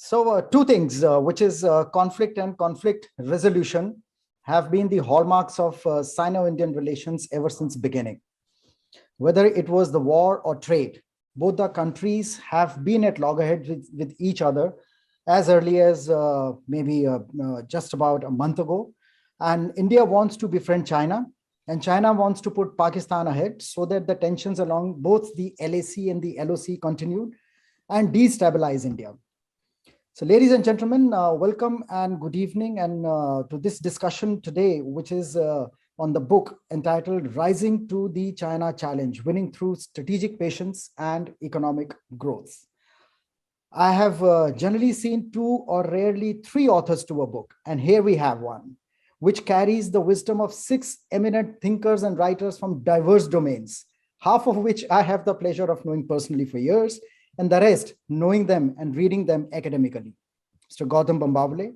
Two things, which is conflict and conflict resolution, have been the hallmarks of Sino-Indian relations ever since beginning. Whether it was the war or trade, both the countries have been at loggerheads with each other as early as maybe just about a month ago. And India wants to befriend China, and China wants to put Pakistan ahead so that the tensions along both the LAC and the LOC continue and destabilize India. So ladies and gentlemen, welcome and good evening and to this discussion today, which is on the book entitled Rising to the China Challenge, Winning Through Strategic Patience and Economic Growth. I have generally seen two or rarely three authors to a book, and here we have one, which carries the wisdom of 6 eminent thinkers and writers from diverse domains, half of which I have the pleasure of knowing personally for years, and the rest knowing them and reading them academically. Mr. Gautam Bambawale,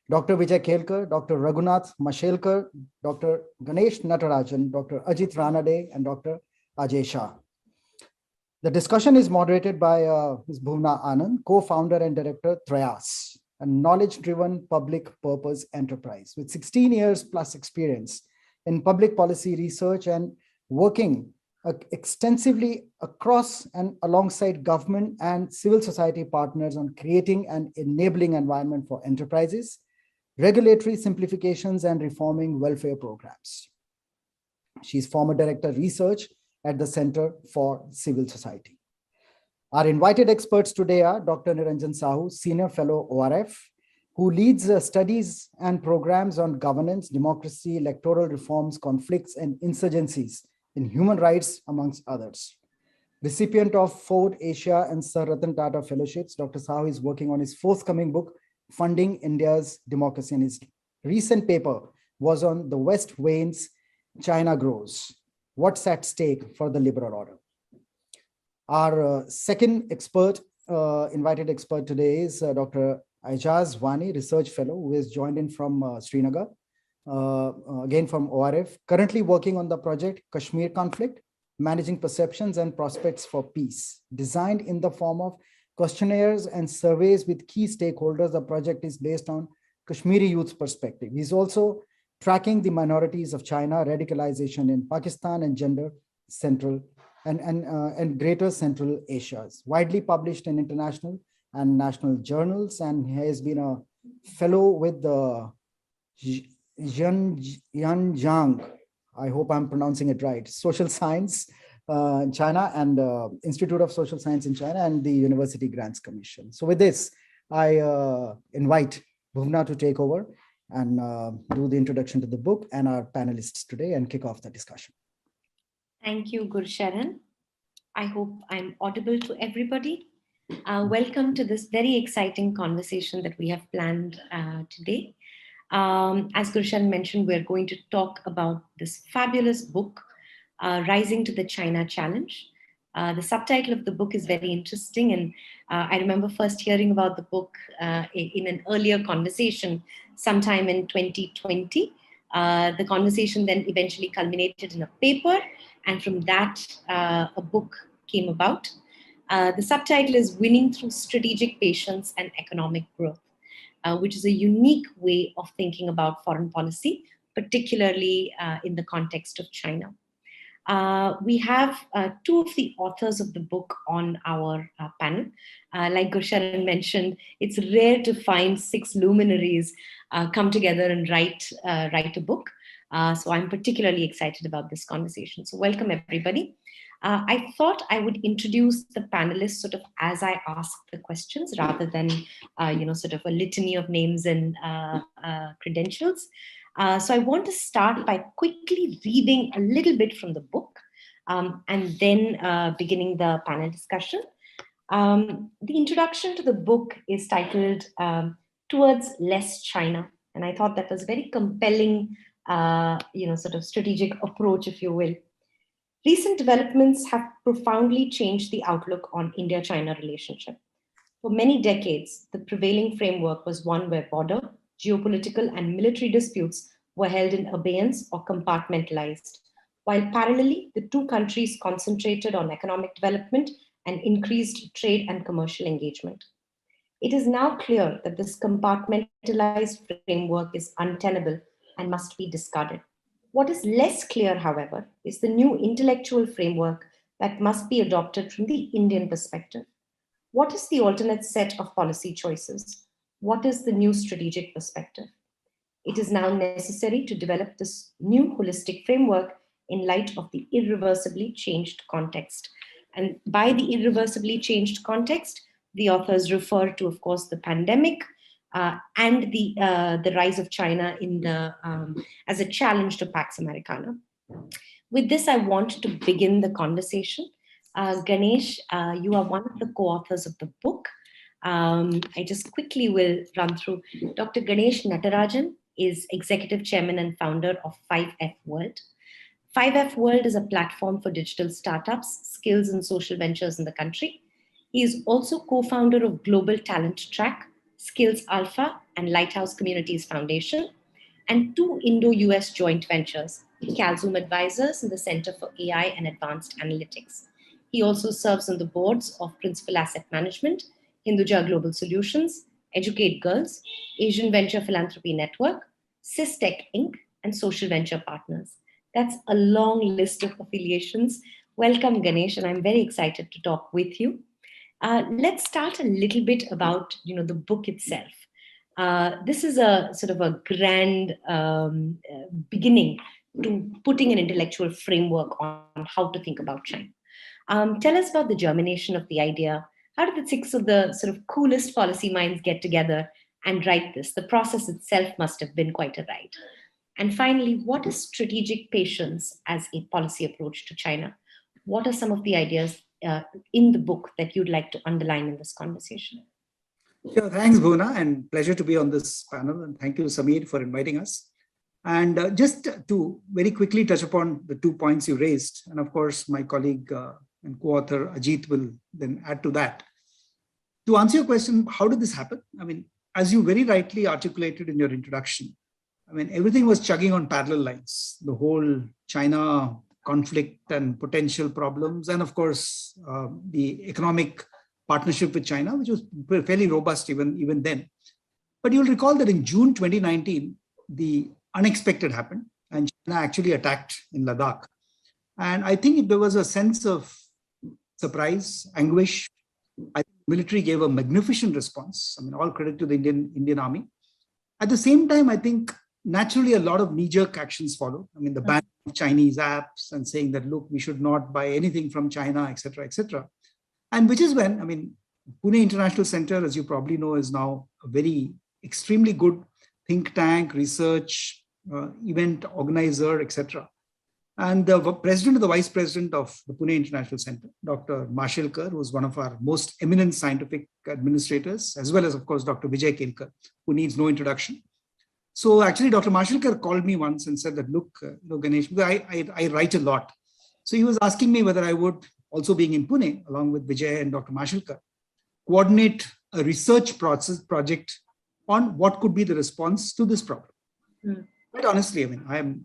Dr. Vijay Kelkar, Dr. Raghunath Mashelkar, Dr. Ganesh Natarajan, Dr. Ajit Ranade, and Dr. Ajay Shah. The discussion is moderated by Ms. Bhuvna Anand, co-founder and director, Trayas, a knowledge-driven public purpose enterprise with 16 years plus experience in public policy research and working extensively across and alongside government and civil society partners on creating an enabling environment for enterprises, regulatory simplifications, and reforming welfare programs. She's former director research at the Center for Civil Society. Our invited experts today are Dr. Niranjan Sahu, Senior Fellow ORF, who leads studies and programs on governance, democracy, electoral reforms, conflicts, and insurgencies in human rights, amongst others. Recipient of Ford Asia and Sir Ratan Tata Fellowships, Dr. Sahu is working on his forthcoming book, Funding India's Democracy, and his recent paper was on the West Wayne's China Grows, What's at Stake for the Liberal Order. Our second expert, invited expert today is Dr. Aijaz Wani, Research Fellow, who is joined in from Srinagar, again from ORF, currently working on the project Kashmir Conflict, Managing Perceptions and Prospects for Peace. Designed in the form of questionnaires and surveys with key stakeholders, the project is based on Kashmiri youth's perspective. He's also tracking the minorities of China, radicalization in Pakistan, and gender central and greater Central Asia. Widely published in international and national journals, and he has been a fellow with the Yanjiang, I hope I'm pronouncing it right, Social Science in China, and Institute of Social Science in China, and the University Grants Commission. So with this, I invite Bhuvna to take over and do the introduction to the book and our panelists today and kick off the discussion. Thank you, Gursharan. I hope I'm audible to everybody. Welcome to this very exciting conversation that we have planned today. As Gursharan mentioned, we're going to talk about this fabulous book, Rising to the China Challenge. The subtitle of the book is very interesting, and I remember first hearing about the book in an earlier conversation sometime in 2020. The conversation then eventually culminated in a paper, and from that, a book came about. The subtitle is Winning Through Strategic Patience and Economic Growth, which is a unique way of thinking about foreign policy, particularly in the context of China. We have two of the authors of the book on our panel. Like Gursharan mentioned, it's rare to find 6 luminaries come together and write a book. So I'm particularly excited about this conversation. So welcome, everybody. I thought I would introduce the panelists sort of as I ask the questions rather than, sort of a litany of names and credentials. So I want to start by quickly reading a little bit from the book and then beginning the panel discussion. The introduction to the book is titled Towards Less China. And I thought that was a very compelling, sort of strategic approach, if you will. Recent developments have profoundly changed the outlook on India-China relationship. For many decades, the prevailing framework was one where border, geopolitical, and military disputes were held in abeyance or compartmentalized, while parallelly, the two countries concentrated on economic development and increased trade and commercial engagement. It is now clear that this compartmentalized framework is untenable and must be discarded. What is less clear, however, is the new intellectual framework that must be adopted from the Indian perspective. What is the alternate set of policy choices? What is the new strategic perspective? It is now necessary to develop this new holistic framework in light of the irreversibly changed context. And by the irreversibly changed context, the authors refer to, of course, the pandemic and the rise of China as a challenge to Pax Americana. With this, I want to begin the conversation. Ganesh, you are one of the co-authors of the book. I just quickly will run through. Dr. Ganesh Natarajan is executive chairman and founder of 5F World. 5F World is a platform for digital startups, skills, and social ventures in the country. He is also co-founder of Global Talent Track, Skills Alpha, and Lighthouse Communities Foundation, and 2 Indo-US joint ventures, Calzoom Advisors and the Center for AI and Advanced Analytics. He also serves on the boards of Principal Asset Management, Hinduja Global Solutions, Educate Girls, Asian Venture Philanthropy Network, SysTech Inc., and Social Venture Partners. That's a long list of affiliations. Welcome, Ganesh, and I'm very excited to talk with you. Let's start a little bit about the book itself. This is a sort of a grand beginning to putting an intellectual framework on how to think about China. Tell us about the germination of the idea. How did the 6 of the sort of coolest policy minds get together and write this? The process itself must have been quite a ride. And finally, what is strategic patience as a policy approach to China? What are some of the ideas in the book that you'd like to underline in this conversation? Sure, thanks, Bhuna, and pleasure to be on this panel. And thank you, Sameer, for inviting us. And just to very quickly touch upon the 2 points you raised, and of course, my colleague and co-author Ajit will then add to that. To answer your question, how did this happen? I mean, as you very rightly articulated in your introduction, I mean, everything was chugging on parallel lines. The whole China conflict and potential problems, and of course, the economic partnership with China, which was fairly robust even then. But you'll recall that in June 2019, the unexpected happened, and China actually attacked in Ladakh. And I think there was a sense of surprise, anguish. I think the military gave a magnificent response. I mean, all credit to the Indian Army. At the same time, I think naturally a lot of knee-jerk actions followed. I mean, the ban of Chinese apps and saying that, look, we should not buy anything from China, etc., etc. And which is when, I mean, Pune International Center, as you probably know, is now a very extremely good think tank, research, event organizer, etc. And the president or the vice president of the Pune International Center, Dr. Mashelkar, who is one of our most eminent scientific administrators, as well as, of course, Dr. Vijay Kelkar, who needs no introduction. So actually, Dr. Mashelkar called me once and said that, look, Ganesh, I write a lot. So he was asking me whether I would, also being in Pune, along with Vijay and Dr. Mashelkar, coordinate a research project on what could be the response to this problem. Quite honestly, I mean,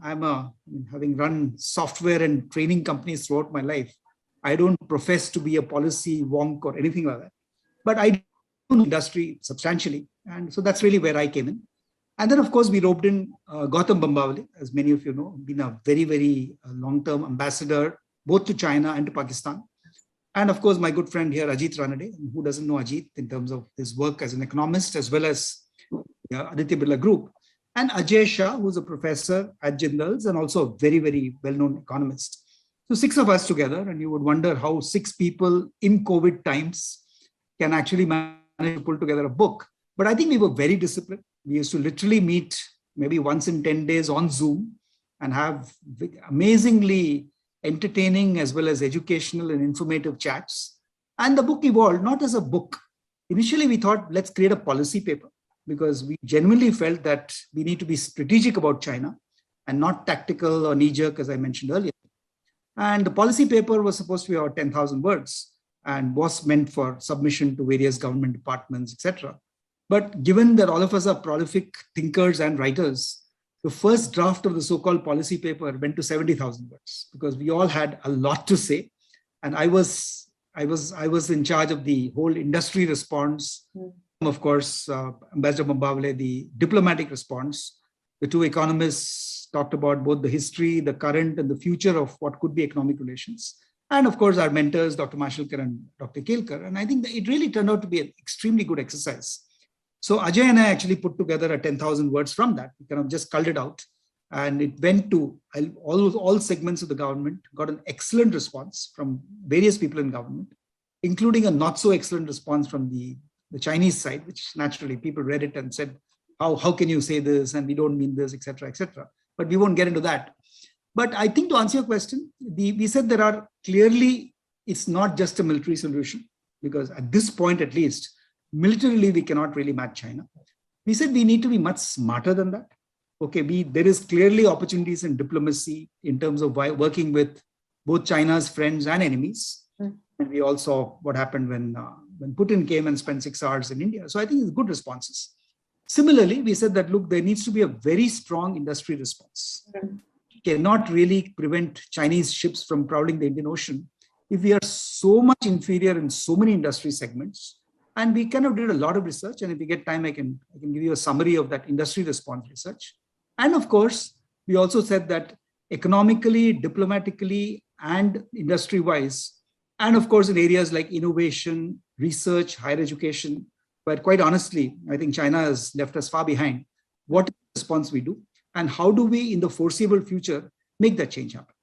having run software and training companies throughout my life, I don't profess to be a policy wonk or anything like that, but I know the industry substantially. And so that's really where I came in. And then, of course, we roped in Gautam Bambawale, as many of you know, been a very, very long-term ambassador, both to China and to Pakistan. And of course, my good friend here, Ajit Ranade, who doesn't know Ajit in terms of his work as an economist, as well as Aditya Birla Group. And Ajay Shah, who's a professor at Jindal's and also a very, very well-known economist. So 6 of us together, and you would wonder how 6 people in COVID times can actually manage to pull together a book. But I think we were very disciplined. We used to literally meet maybe once in 10 days on Zoom and have amazingly entertaining as well as educational and informative chats. And the book evolved not as a book. Initially, we thought, let's create a policy paper, because we genuinely felt that we need to be strategic about China and not tactical or knee-jerk, as I mentioned earlier. And the policy paper was supposed to be about 10,000 words and was meant for submission to various government departments, etc. But given that all of us are prolific thinkers and writers, the first draft of the so-called policy paper went to 70,000 words, because we all had a lot to say. And I was in charge of the whole industry response, of course, Ambassador Mambawale, the diplomatic response. The two economists talked about both the history, the current, and the future of what could be economic relations. And of course, our mentors, Dr. Mashelkar and Dr. Kelkar. And I think that it really turned out to be an extremely good exercise. So Ajay and I actually put together a 10,000 words from that. We kind of just culled it out. And it went to all segments of the government, got an excellent response from various people in government, including a not so excellent response from the Chinese side, which naturally people read it and said, how can you say this? And we don't mean this, etc., etc. But we won't get into that. But I think to answer your question, we said there are clearly, it's not just a military solution, because at this point, at least, militarily, we cannot really match China. We said we need to be much smarter than that. Okay, there is clearly opportunities in diplomacy in terms of working with both China's friends and enemies. And we all saw what happened when Putin came and spent 6 hours in India. So I think it's good responses. Similarly, we said that, look, there needs to be a very strong industry response. Cannot really prevent Chinese ships from prowling the Indian Ocean if we are so much inferior in so many industry segments. And we kind of did a lot of research. And if we get time, I can give you a summary of that industry response research. And of course, we also said that economically, diplomatically, and industry-wise, and of course, in areas like innovation, research, higher education, but quite honestly, I think China has left us far behind. What is the response we do? And how do we, in the foreseeable future, make that change happen?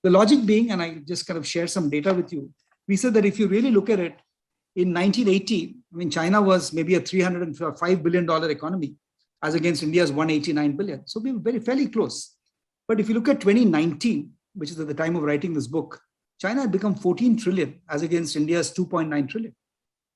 The logic being, and I just kind of share some data with you, we said that if you really look at it, in 1980, I mean, China was maybe a $305 billion economy, as against India's 189 billion. So we were fairly close. But if you look at 2019, which is at the time of writing this book, China had become 14 trillion, as against India's 2.9 trillion.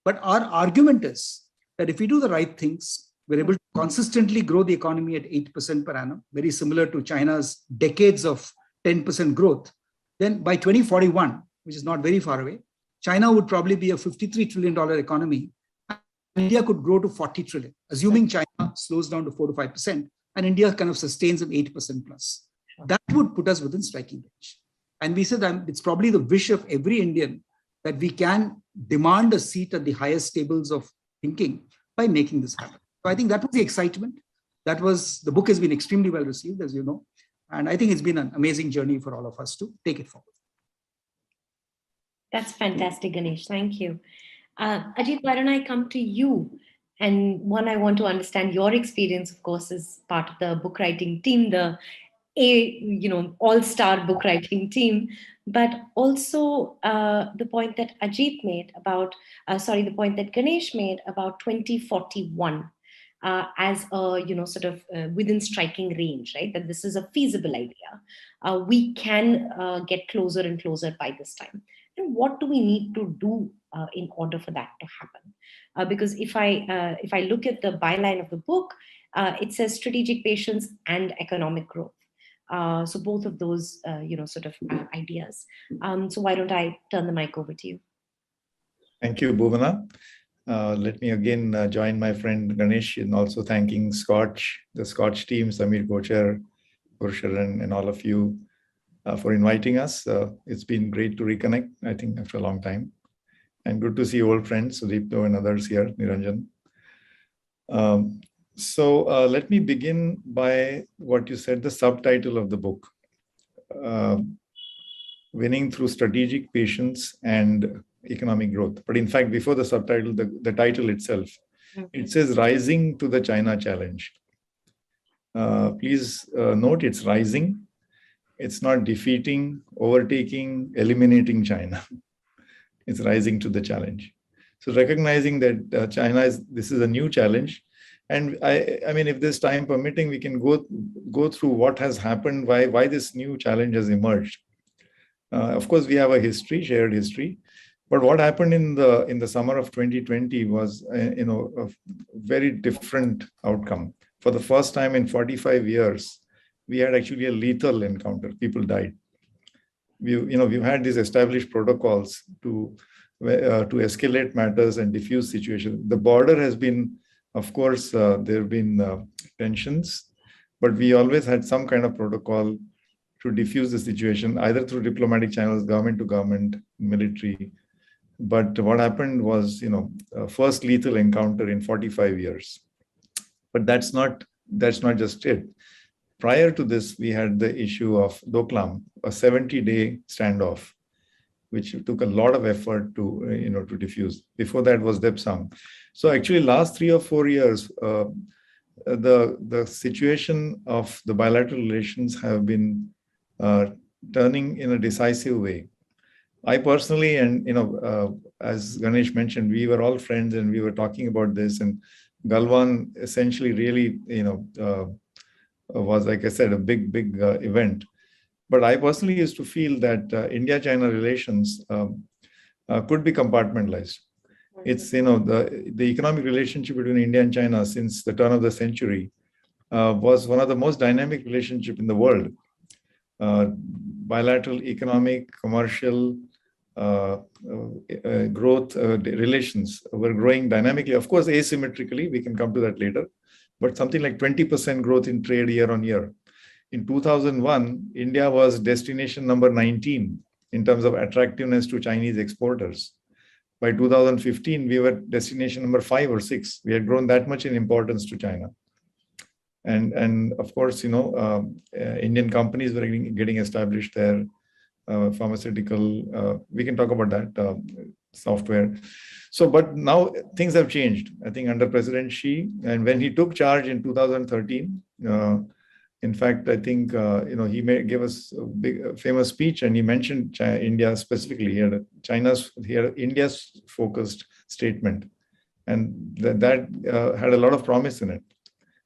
But our argument is that if we do the right things, we're able to consistently grow the economy at 8% per annum, very similar to China's decades of 10% growth. Then by 2041, which is not very far away, China would probably be a $53 trillion economy. And India could grow to 40 trillion, assuming China slows down to 4 to 5%, and India kind of sustains an 8% plus. That would put us within striking range. And we said that it's probably the wish of every Indian that we can demand a seat at the highest tables of thinking by making this happen. So I think that was the excitement. The book has been extremely well received, as you know. And I think it's been an amazing journey for all of us to take it forward. That's fantastic, Ganesh. Thank you. Ajit, why don't I come to you? And one, I want to understand your experience, of course, as part of the book writing team, the all-star book writing team, but also the point that Ajit made about, the point that Ganesh made about 2041 as a, sort of within striking range, right? That this is a feasible idea. We can get closer and closer by this time. And what do we need to do in order for that to happen? Because if I look at the byline of the book, it says strategic patience and economic growth. So both of those, ideas. So why don't I turn the mic over to you? Thank you, Bhuvana. Let me again join my friend Ganesh in also thanking SKOCH, the SKOCH team, Samir Kocher, Gursharan, and all of you for inviting us. It's been great to reconnect, I think, after a long time. And good to see old friends, Sudipto and others here, Niranjan. So let me begin by what you said, the subtitle of the book, Winning Through Strategic Patience and Economic Growth. But in fact, before the subtitle, the title itself, it says Rising to the China Challenge. Please note it's rising. It's not defeating, overtaking, eliminating China. It's rising to the challenge. So recognizing that this is a new challenge. And I mean, if this time permitting, we can go through what has happened, why this new challenge has emerged. Of course, we have a history, shared history. But what happened in the summer of 2020 was, a very different outcome. For the first time in 45 years, we had actually a lethal encounter. People died. We've had these established protocols to escalate matters and diffuse situations. The border has been, of course, there have been tensions, but we always had some kind of protocol to diffuse the situation, either through diplomatic channels, government to government, military, But what happened was, first lethal encounter in 45 years. But that's not just it. Prior to this, we had the issue of Doklam, a 70-day standoff, which took a lot of effort to diffuse. Before that was Depsang. So actually, last 3 or 4 years, the situation of the bilateral relations have been turning in a decisive way. I personally, and as Ganesh mentioned, we were all friends and we were talking about this, and Galwan essentially really, was, like I said, a big event. But I personally used to feel that India-China relations could be compartmentalized. It's, the economic relationship between India and China since the turn of the century was one of the most dynamic relationships in the world. Bilateral economic, commercial, growth relations were growing dynamically. Of course, asymmetrically, we can come to that later, but something like 20% growth in trade year on year. In 2001, India was destination number 19 in terms of attractiveness to Chinese exporters. By 2015, we were destination number 5 or 6. We had grown that much in importance to China. And of course, Indian companies were getting established there, pharmaceutical, we can talk about that, software. So, but now things have changed, I think, under President Xi. And when he took charge in 2013, in fact, I think, he gave us a big famous speech, and he mentioned India specifically. He had India's focused statement. And that had a lot of promise in it.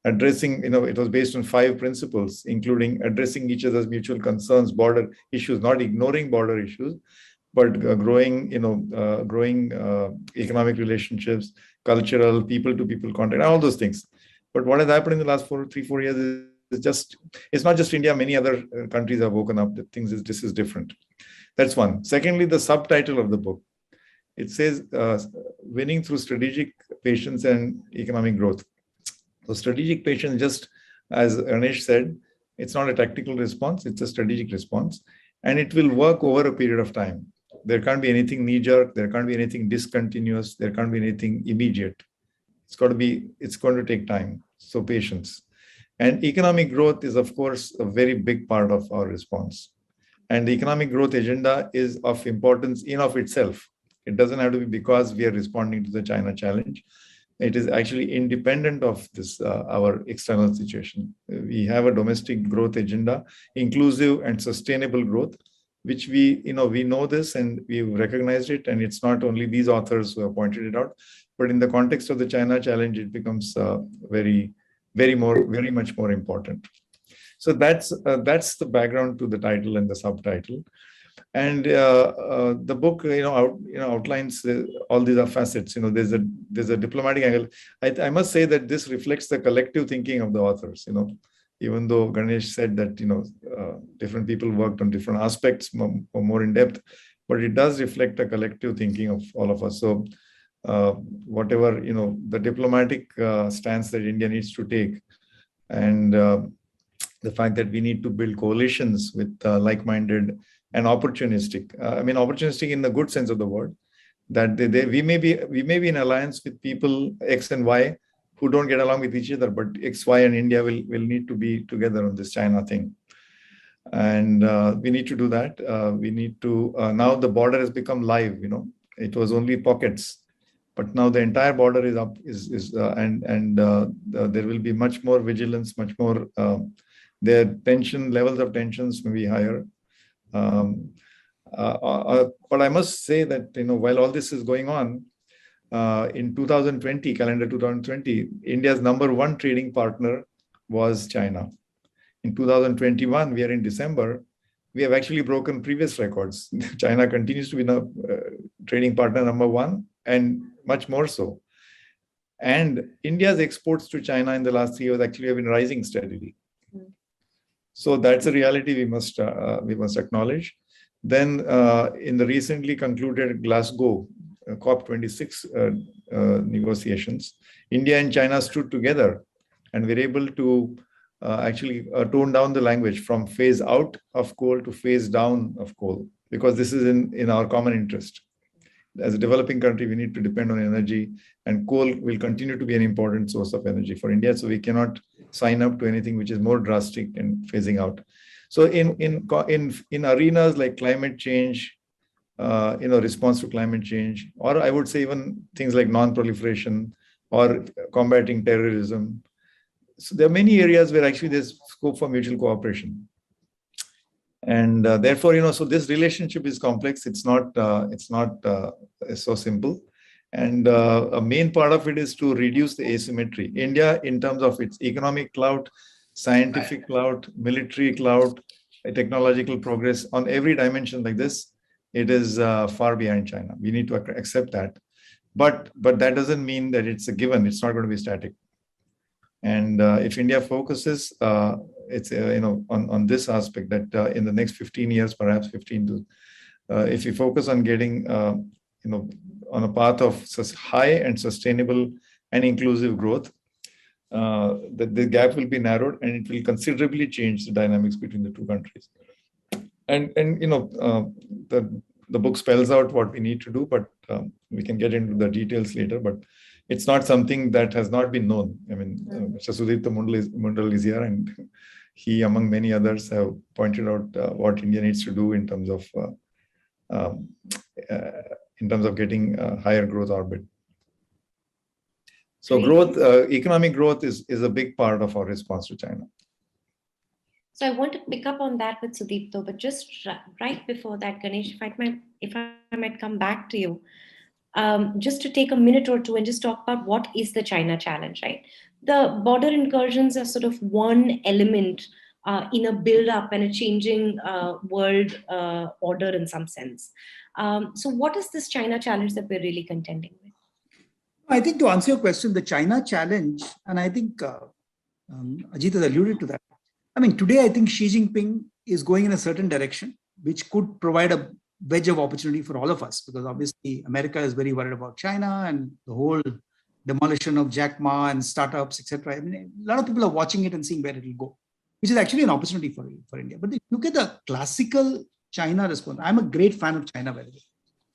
Addressing, it was based on 5 principles, including addressing each other's mutual concerns, border issues, not ignoring border issues, but growing economic relationships, cultural, people-to-people contact, all those things. But what has happened in the last 3-4 years is it's not just India, many other countries have woken up that this is different. That's one. Secondly, the subtitle of the book. It says, winning through strategic patience and economic growth. So strategic patience, just as Ganesh said, it's not a tactical response, it's a strategic response, and it will work over a period of time. There can't be anything knee-jerk, there can't be anything discontinuous, there can't be anything immediate. It's going to take time, so patience. And economic growth is, of course, a very big part of our response. And the economic growth agenda is of importance in of itself. It doesn't have to be because we are responding to the China challenge. It is actually independent of this, our external situation. We have a domestic growth agenda, inclusive and sustainable growth, which we know this and we've recognized it. And it's not only these authors who have pointed it out, but in the context of the China challenge, it becomes very much more important. So that's the background to the title and the subtitle. And the book, outlines all these facets. There's a diplomatic angle. I must say that this reflects the collective thinking of the authors. Even though Ganesh said that different people worked on different aspects more in depth, but it does reflect a collective thinking of all of us. So whatever the diplomatic stance that India needs to take, and the fact that we need to build coalitions with like-minded and opportunistic. Opportunistic in the good sense of the word, that we may be in alliance with people X and Y who don't get along with each other, but X, Y, and India will need to be together on this China thing. And we need to do that. We need to, now the border has become live, it was only pockets, but now the entire border is up, there will be much more vigilance, much more, their levels of tensions may be higher. But I must say that, while all this is going on, in 2020, calendar 2020, India's #1 trading partner was China. In 2021, we are in December, we have actually broken previous records. China continues to be the trading partner #1 and much more so. And India's exports to China in the last 3 years actually have been rising steadily. So that's a reality we must acknowledge. Then in the recently concluded Glasgow COP26 negotiations, India and China stood together and were able to actually tone down the language from phase out of coal to phase down of coal, because this is in our common interest. as a developing country, we need to depend on energy, and coal will continue to be an important source of energy for India. So we cannot sign up to anything which is more drastic and phasing out. So in arenas like climate change, response to climate change, or I would say even things like non-proliferation or combating terrorism. So there are many areas where actually there's scope for mutual cooperation. And therefore, so this relationship is complex. It's not so simple. And a main part of it is to reduce the asymmetry. India, in terms of its economic clout, scientific clout, military clout, technological progress, on every dimension like this, it is far behind China. We need to accept that. But that doesn't mean that it's a given. It's not going to be static. And if India focuses, it's on this aspect, that in the next 15 years, perhaps 15 to, if we focus on getting on a path of high and sustainable and inclusive growth, the gap will be narrowed, and it will considerably change the dynamics between the two countries. And the book spells out what we need to do, but we can get into the details later. But it's not something that has not been known. I mean, Mr. Sudipta Mundal is here, and he, among many others, have pointed out what India needs to do in terms of getting higher growth orbit. So economic growth is a big part of our response to China. So I want to pick up on that with Sudipta, but just right before that, Ganesh, if I might come back to you, just to take a minute or two and just talk about what is the China challenge, right? The border incursions are sort of one element in a build-up and a changing world order in some sense. So what is this China challenge that we're really contending with? I think to answer your question, the China challenge, and I think Ajit has alluded to that. I mean, today, I think Xi Jinping is going in a certain direction, which could provide a wedge of opportunity for all of us, because obviously America is very worried about China and the whole demolition of Jack Ma and startups, etc. I mean, a lot of people are watching it and seeing where it will go, which is actually an opportunity for India. But if you look at the classical China response, I'm a great fan of China, by the way.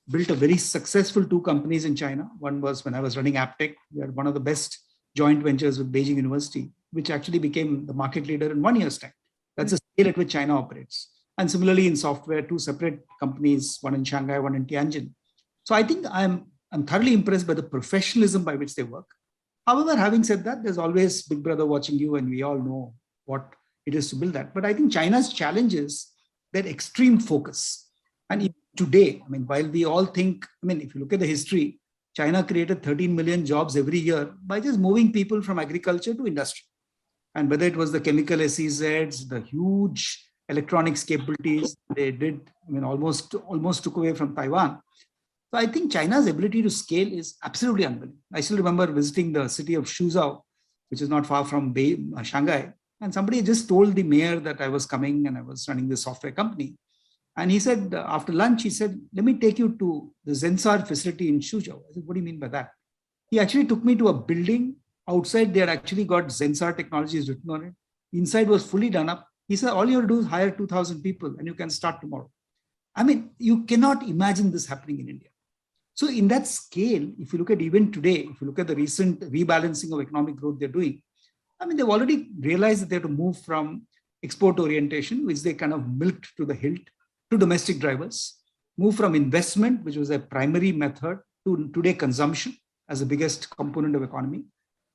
Built a very successful 2 companies in China. One was when I was running AppTech. We had one of the best joint ventures with Beijing University, which actually became the market leader in 1 year's time. That's the scale at which China operates. And similarly in software, 2 separate companies, one in Shanghai, one in Tianjin. So I think I'm thoroughly impressed by the professionalism by which they work. However, having said that, there's always Big Brother watching you, and we all know what it is to build that. But I think China's challenge is that extreme focus. And even today, I mean, while we all think, I mean, if you look at the history, China created 13 million jobs every year by just moving people from agriculture to industry. And whether it was the chemical SEZs, the huge electronics capabilities they did, I mean, almost took away from Taiwan. So I think China's ability to scale is absolutely unbelievable. I still remember visiting the city of Suzhou, which is not far from Shanghai. And somebody just told the mayor that I was coming and I was running this software company. And he said, after lunch, he said, let me take you to the Zensar facility in Suzhou. I said, what do you mean by that? He actually took me to a building. Outside, they had actually got Zensar technologies written on it. Inside was fully done up. He said, all you have to do is hire 2,000 people and you can start tomorrow. I mean, you cannot imagine this happening in India. So in that scale, if you look at even today, if you look at the recent rebalancing of economic growth they're doing, I mean, they've already realized that they have to move from export orientation, which they kind of milked to the hilt, to domestic drivers, move from investment, which was a primary method, to today consumption as the biggest component of economy,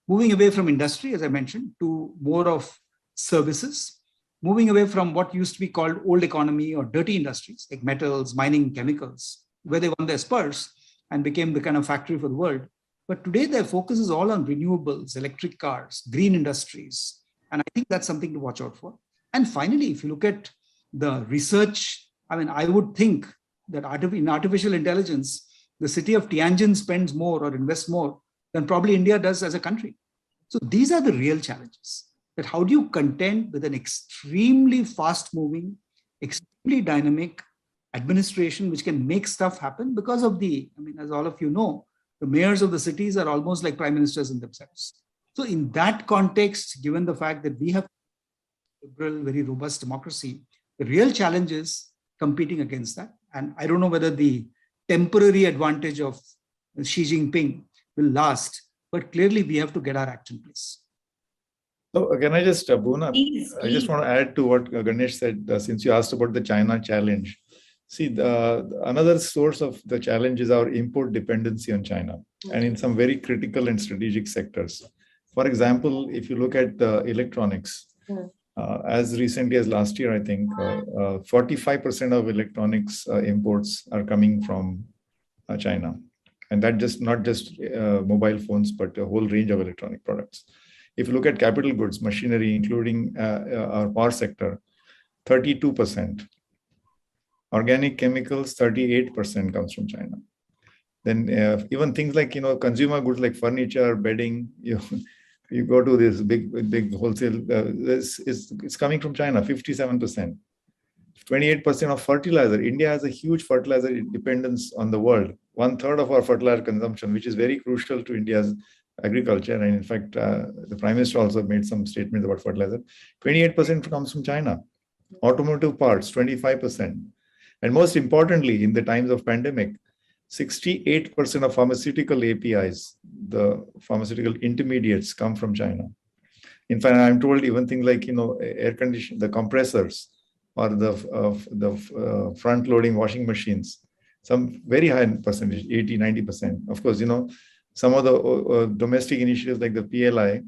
moving away from industry, as I mentioned, to more of services, moving away from what used to be called old economy or dirty industries like metals, mining, chemicals, where they won their spurs and became the kind of factory for the world. But today their focus is all on renewables, electric cars, green industries. And I think that's something to watch out for. And finally, if you look at the research, I mean, I would think that in artificial intelligence, the city of Tianjin spends more or invests more than probably India does as a country. So these are the real challenges. That how do you contend with an extremely fast-moving, extremely dynamic administration which can make stuff happen because of I mean, as all of you know, the mayors of the cities are almost like prime ministers in themselves. So in that context, given the fact that we have a liberal, very robust democracy, the real challenge is competing against that. And I don't know whether the temporary advantage of Xi Jinping will last. But clearly, we have to get our act in place. So can I just, Boona, Please, I just please. want to add to what Ganesh said, since you asked about the China challenge. See, another source of the challenge is our import dependency on China, and in some very critical and strategic sectors. For example, if you look at electronics, as recently as last year, I think 45% of electronics imports are coming from China. And that just not just mobile phones, but a whole range of electronic products. If you look at capital goods, machinery, including our power sector, 32%. Organic chemicals, 38% comes from China. Then even things like, consumer goods like furniture, bedding, you go to this big wholesale, it's coming from China, 57%. 28% of fertilizer. India has a huge fertilizer dependence on the world. 1/3 of our fertilizer consumption, which is very crucial to India's agriculture. And in fact, the Prime Minister also made some statements about fertilizer. 28% comes from China. Automotive parts, 25%. And most importantly, in the times of pandemic, 68% of pharmaceutical APIs, the pharmaceutical intermediates, come from China. In fact, I'm told even things like, air conditioning, the compressors, or the front-loading washing machines, some very high percentage, 80, 90%. Of course, some of the domestic initiatives like the PLI,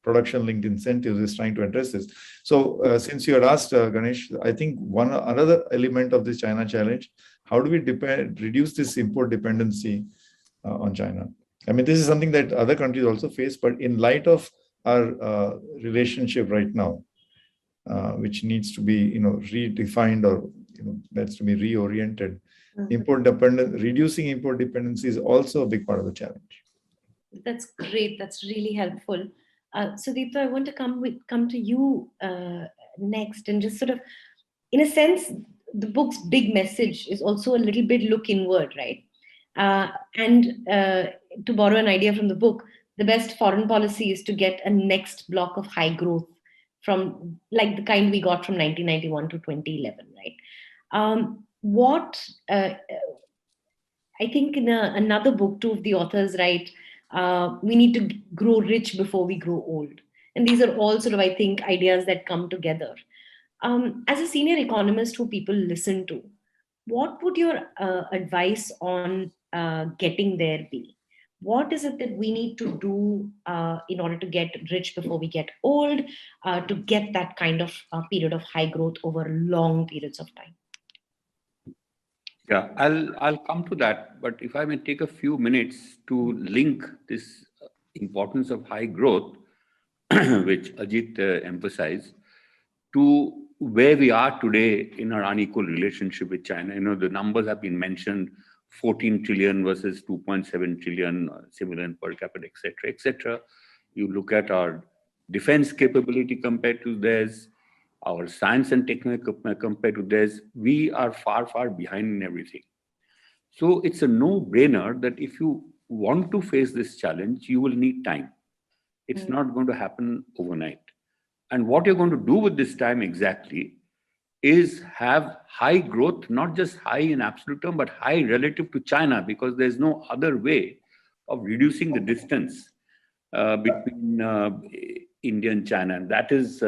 production-linked incentives, is trying to address this. So since you had asked, Ganesh, I think another element of this China challenge, how do we reduce this import dependency on China? I mean, this is something that other countries also face, but in light of our relationship right now, which needs to be, redefined, or that's to be reoriented. Reducing import dependency is also a big part of the challenge. That's great. That's really helpful. Sudipta, I want to come to you next, and just sort of, in a sense, the book's big message is also a little bit look inward, right? And to borrow an idea from the book, the best foreign policy is to get a next block of high growth from like the kind we got from 1991 to 2011, right? I think in another book, two of the authors write, we need to grow rich before we grow old. And these are all sort of, I think, ideas that come together. As a senior economist who people listen to, what would your advice on getting there be? What is it that we need to do in order to get rich before we get old, to get that kind of period of high growth over long periods of time? Yeah, I'll come to that, but if I may take a few minutes to link this importance of high growth, which Ajit emphasized, to where we are today in our unequal relationship with China. The numbers have been mentioned, 14 trillion versus 2.7 trillion, similar per capita, etc., etc. You look at our defense capability compared to theirs, our science and technology compared to theirs, we are far, far behind in everything. So it's a no-brainer that if you want to face this challenge, you will need time. It's not going to happen overnight. And what you're going to do with this time exactly is have high growth, not just high in absolute term, but high relative to China, because there's no other way of reducing the distance between India and China. And that is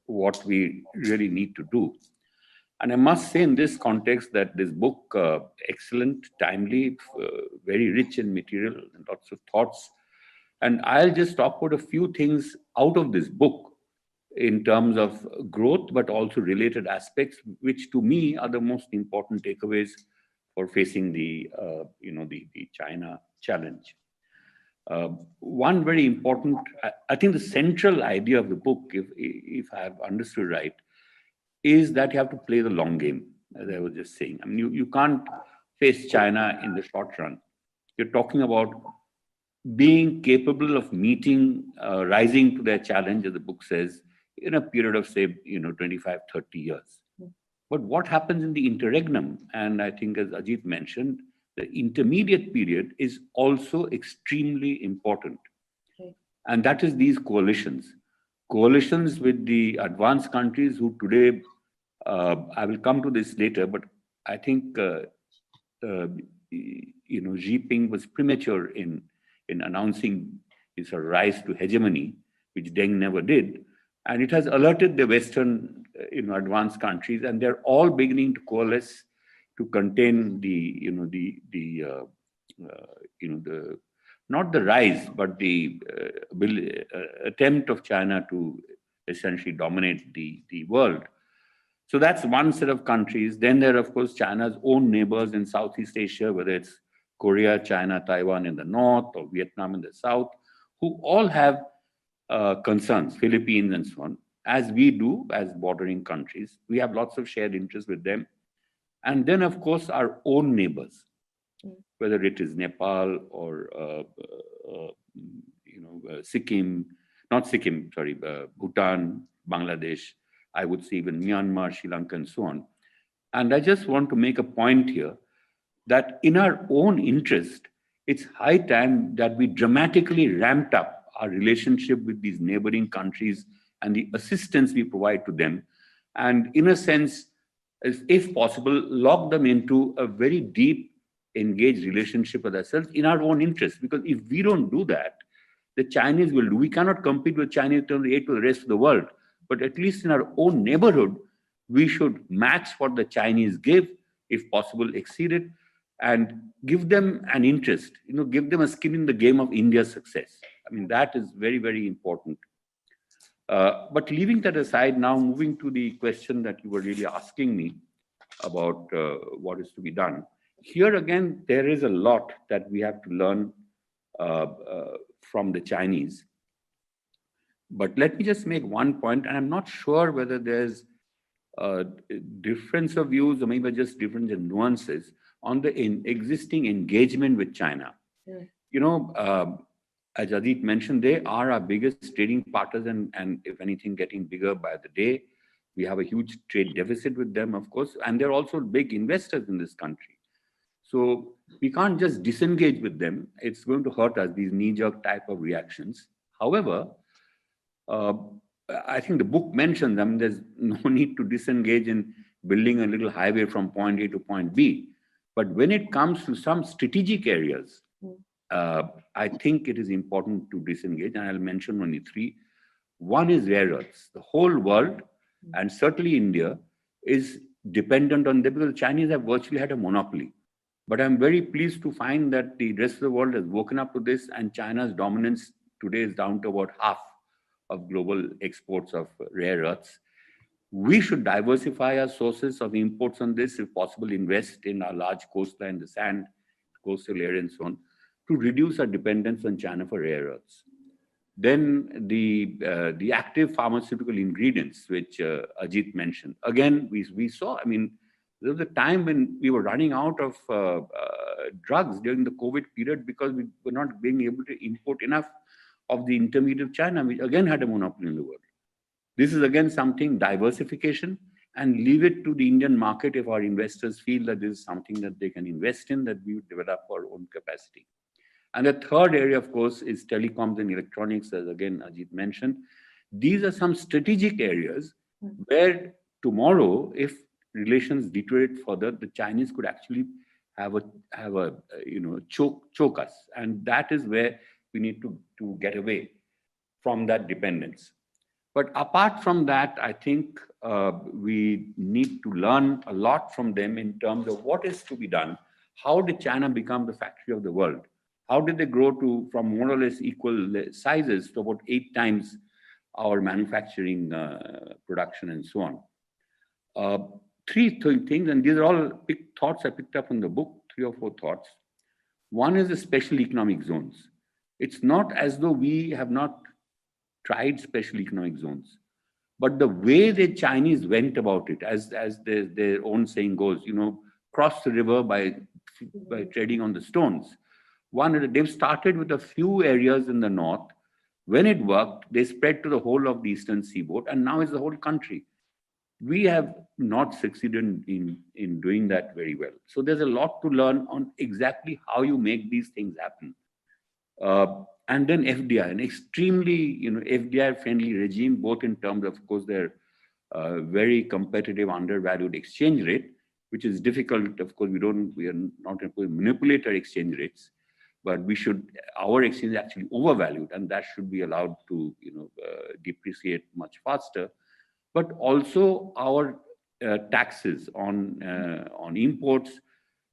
what we really need to do. And I must say in this context that this book, excellent, timely, very rich in material and lots of thoughts. And I'll just talk about a few things out of this book in terms of growth, but also related aspects, which to me are the most important takeaways for facing the China challenge. One very important, I think the central idea of the book, if I have understood right, is that you have to play the long game, as I was just saying. I mean, you can't face China in the short run. You're talking about being capable of meeting, rising to their challenge, as the book says, in a period of, say, 25, 30 years. But what happens in the interregnum, and I think as Ajit mentioned, the intermediate period is also extremely important. Okay. And that is these coalitions. Coalitions with the advanced countries who today, I will come to this later, but I think Xi Jinping was premature in announcing his rise to hegemony, which Deng never did. And it has alerted the Western, advanced countries, and they're all beginning to coalesce to contain not the rise, but the attempt of China to essentially dominate the world. So that's one set of countries. Then there are, of course, China's own neighbors in Southeast Asia, whether it's Korea, China, Taiwan in the north, or Vietnam in the south, who all have concerns, Philippines and so on, as we do as bordering countries. We have lots of shared interests with them. And then, of course, our own neighbors, whether it is Nepal or Sikkim, not Sikkim, sorry, Bhutan, Bangladesh, I would say even Myanmar, Sri Lanka, and so on. And I just want to make a point here that in our own interest, it's high time that we dramatically ramped up our relationship with these neighboring countries and the assistance we provide to them. And in a sense, if possible, lock them into a very deep, engaged relationship with ourselves in our own interest. Because if we don't do that, the Chinese will do. We cannot compete with Chinese in terms of aid to the rest of the world. But at least in our own neighborhood, we should match what the Chinese give, if possible, exceed it, and give them an interest, give them a skin in the game of India's success. I mean, that is very, very important. But leaving that aside, now moving to the question that you were really asking me about what is to be done. Here again, there is a lot that we have to learn from the Chinese. But let me just make one point, and I'm not sure whether there's a difference of views or maybe just difference in nuances on the existing engagement with China. As Ajit mentioned, they are our biggest trading partners and if anything, getting bigger by the day. We have a huge trade deficit with them, of course, and they're also big investors in this country. So we can't just disengage with them. It's going to hurt us, these knee-jerk type of reactions. However, I think the book mentions, there's no need to disengage in building a little highway from point A to point B. But when it comes to some strategic areas, I think it is important to disengage, and I'll mention only three. One is rare earths. The whole world, and certainly India, is dependent on them because the Chinese have virtually had a monopoly. But I'm very pleased to find that the rest of the world has woken up to this, and China's dominance today is down to about half of global exports of rare earths. We should diversify our sources of imports on this, if possible, invest in our large coastline, the sand, coastal area and so on, to reduce our dependence on China for rare earths. Then the active pharmaceutical ingredients, which Ajit mentioned. Again, we saw, there was a time when we were running out of drugs during the COVID period because we were not being able to import enough of the intermediate of China, which again had a monopoly in the world. This is again something, diversification, and leave it to the Indian market if our investors feel that this is something that they can invest in, that we would develop our own capacity. And the third area, of course, is telecoms and electronics, as again Ajit mentioned. These are some strategic areas where tomorrow, if relations deteriorate further, the Chinese could actually have a choke us, and that is where we need to get away from that dependence. But apart from that, I think we need to learn a lot from them in terms of what is to be done. How did China become the factory of the world? How did they grow from more or less equal sizes to about 8 times our manufacturing production and so on? Three things, and these are all thoughts I picked up in the book, 3 or 4 thoughts. One is the special economic zones. It's not as though we have not tried special economic zones, but the way the Chinese went about it, as their own saying goes, cross the river by treading on the stones. They've started with a few areas in the north. When it worked, they spread to the whole of the eastern seaboard, and now it's the whole country. We have not succeeded in doing that very well. So there's a lot to learn on exactly how you make these things happen. And then FDI, an extremely FDI-friendly regime, both in terms of course, their very competitive, undervalued exchange rate, which is difficult. Of course, we are not going to manipulate our exchange rates, but our exchange is actually overvalued, and that should be allowed to, depreciate much faster. But also our taxes on imports,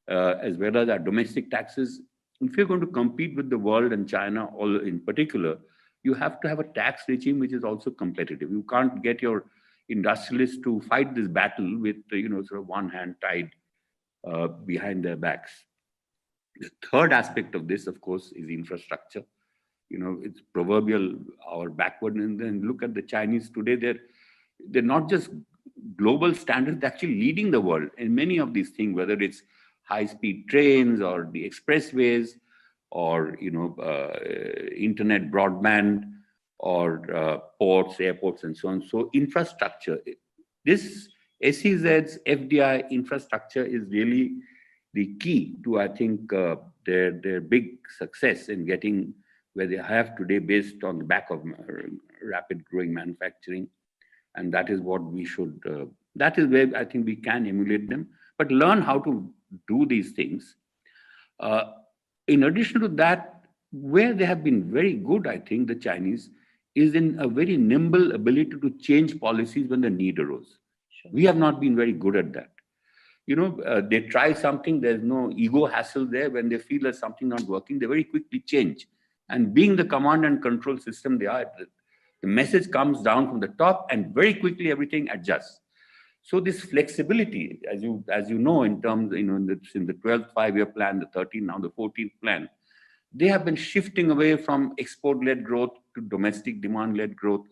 as well as our domestic taxes. If you're going to compete with the world and China, all in particular, you have to have a tax regime which is also competitive. You can't get your industrialists to fight this battle with, sort of one hand tied behind their backs. The third aspect of this, of course, is infrastructure. It's proverbial, our backward. And then look at the Chinese today. They're not just global standards, they're actually leading the world in many of these things, whether it's high-speed trains or the expressways or, internet broadband or ports, airports, and so on. So infrastructure, this SEZ's FDI infrastructure is really the key to, I think, their big success in getting where they have today, based on the back of rapid growing manufacturing. And that is what we should, that is where I think we can emulate them, but learn how to do these things. In addition to that, where they have been very good, I think, the Chinese, is in a very nimble ability to change policies when the need arose. Sure. We have not been very good at that. They try something, there's no ego hassle there. When they feel that something not working, they very quickly change. And being the command and control system they are, the message comes down from the top and very quickly everything adjusts. So this flexibility, as you know, in terms, in the 12th five-year plan, the 13th, now the 14th plan, they have been shifting away from export-led growth to domestic demand-led growth,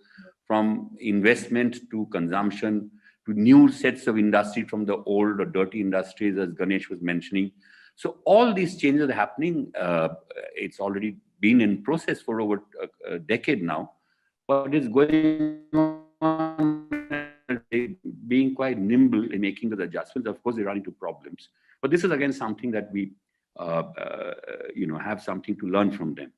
from investment to consumption, to new sets of industry from the old or dirty industries, as Ganesh was mentioning. So all these changes are happening. It's already been in process for over a decade now, but it's going on, being quite nimble in making the adjustments. Of course, they run into problems, but this is again something that we have something to learn from them.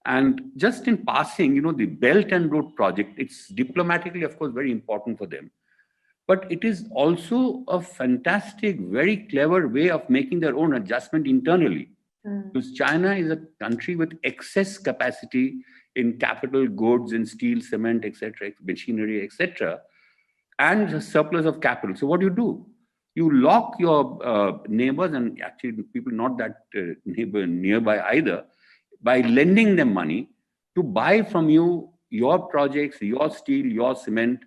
And just in passing, the Belt and Road project, it's diplomatically, of course, very important for them, but it is also a fantastic, very clever way of making their own adjustment internally. Because China is a country with excess capacity in capital goods, in steel, cement, etc., machinery, etc., and a surplus of capital. So what do? You lock your neighbors, and actually people not that nearby either, by lending them money to buy from you your projects, your steel, your cement,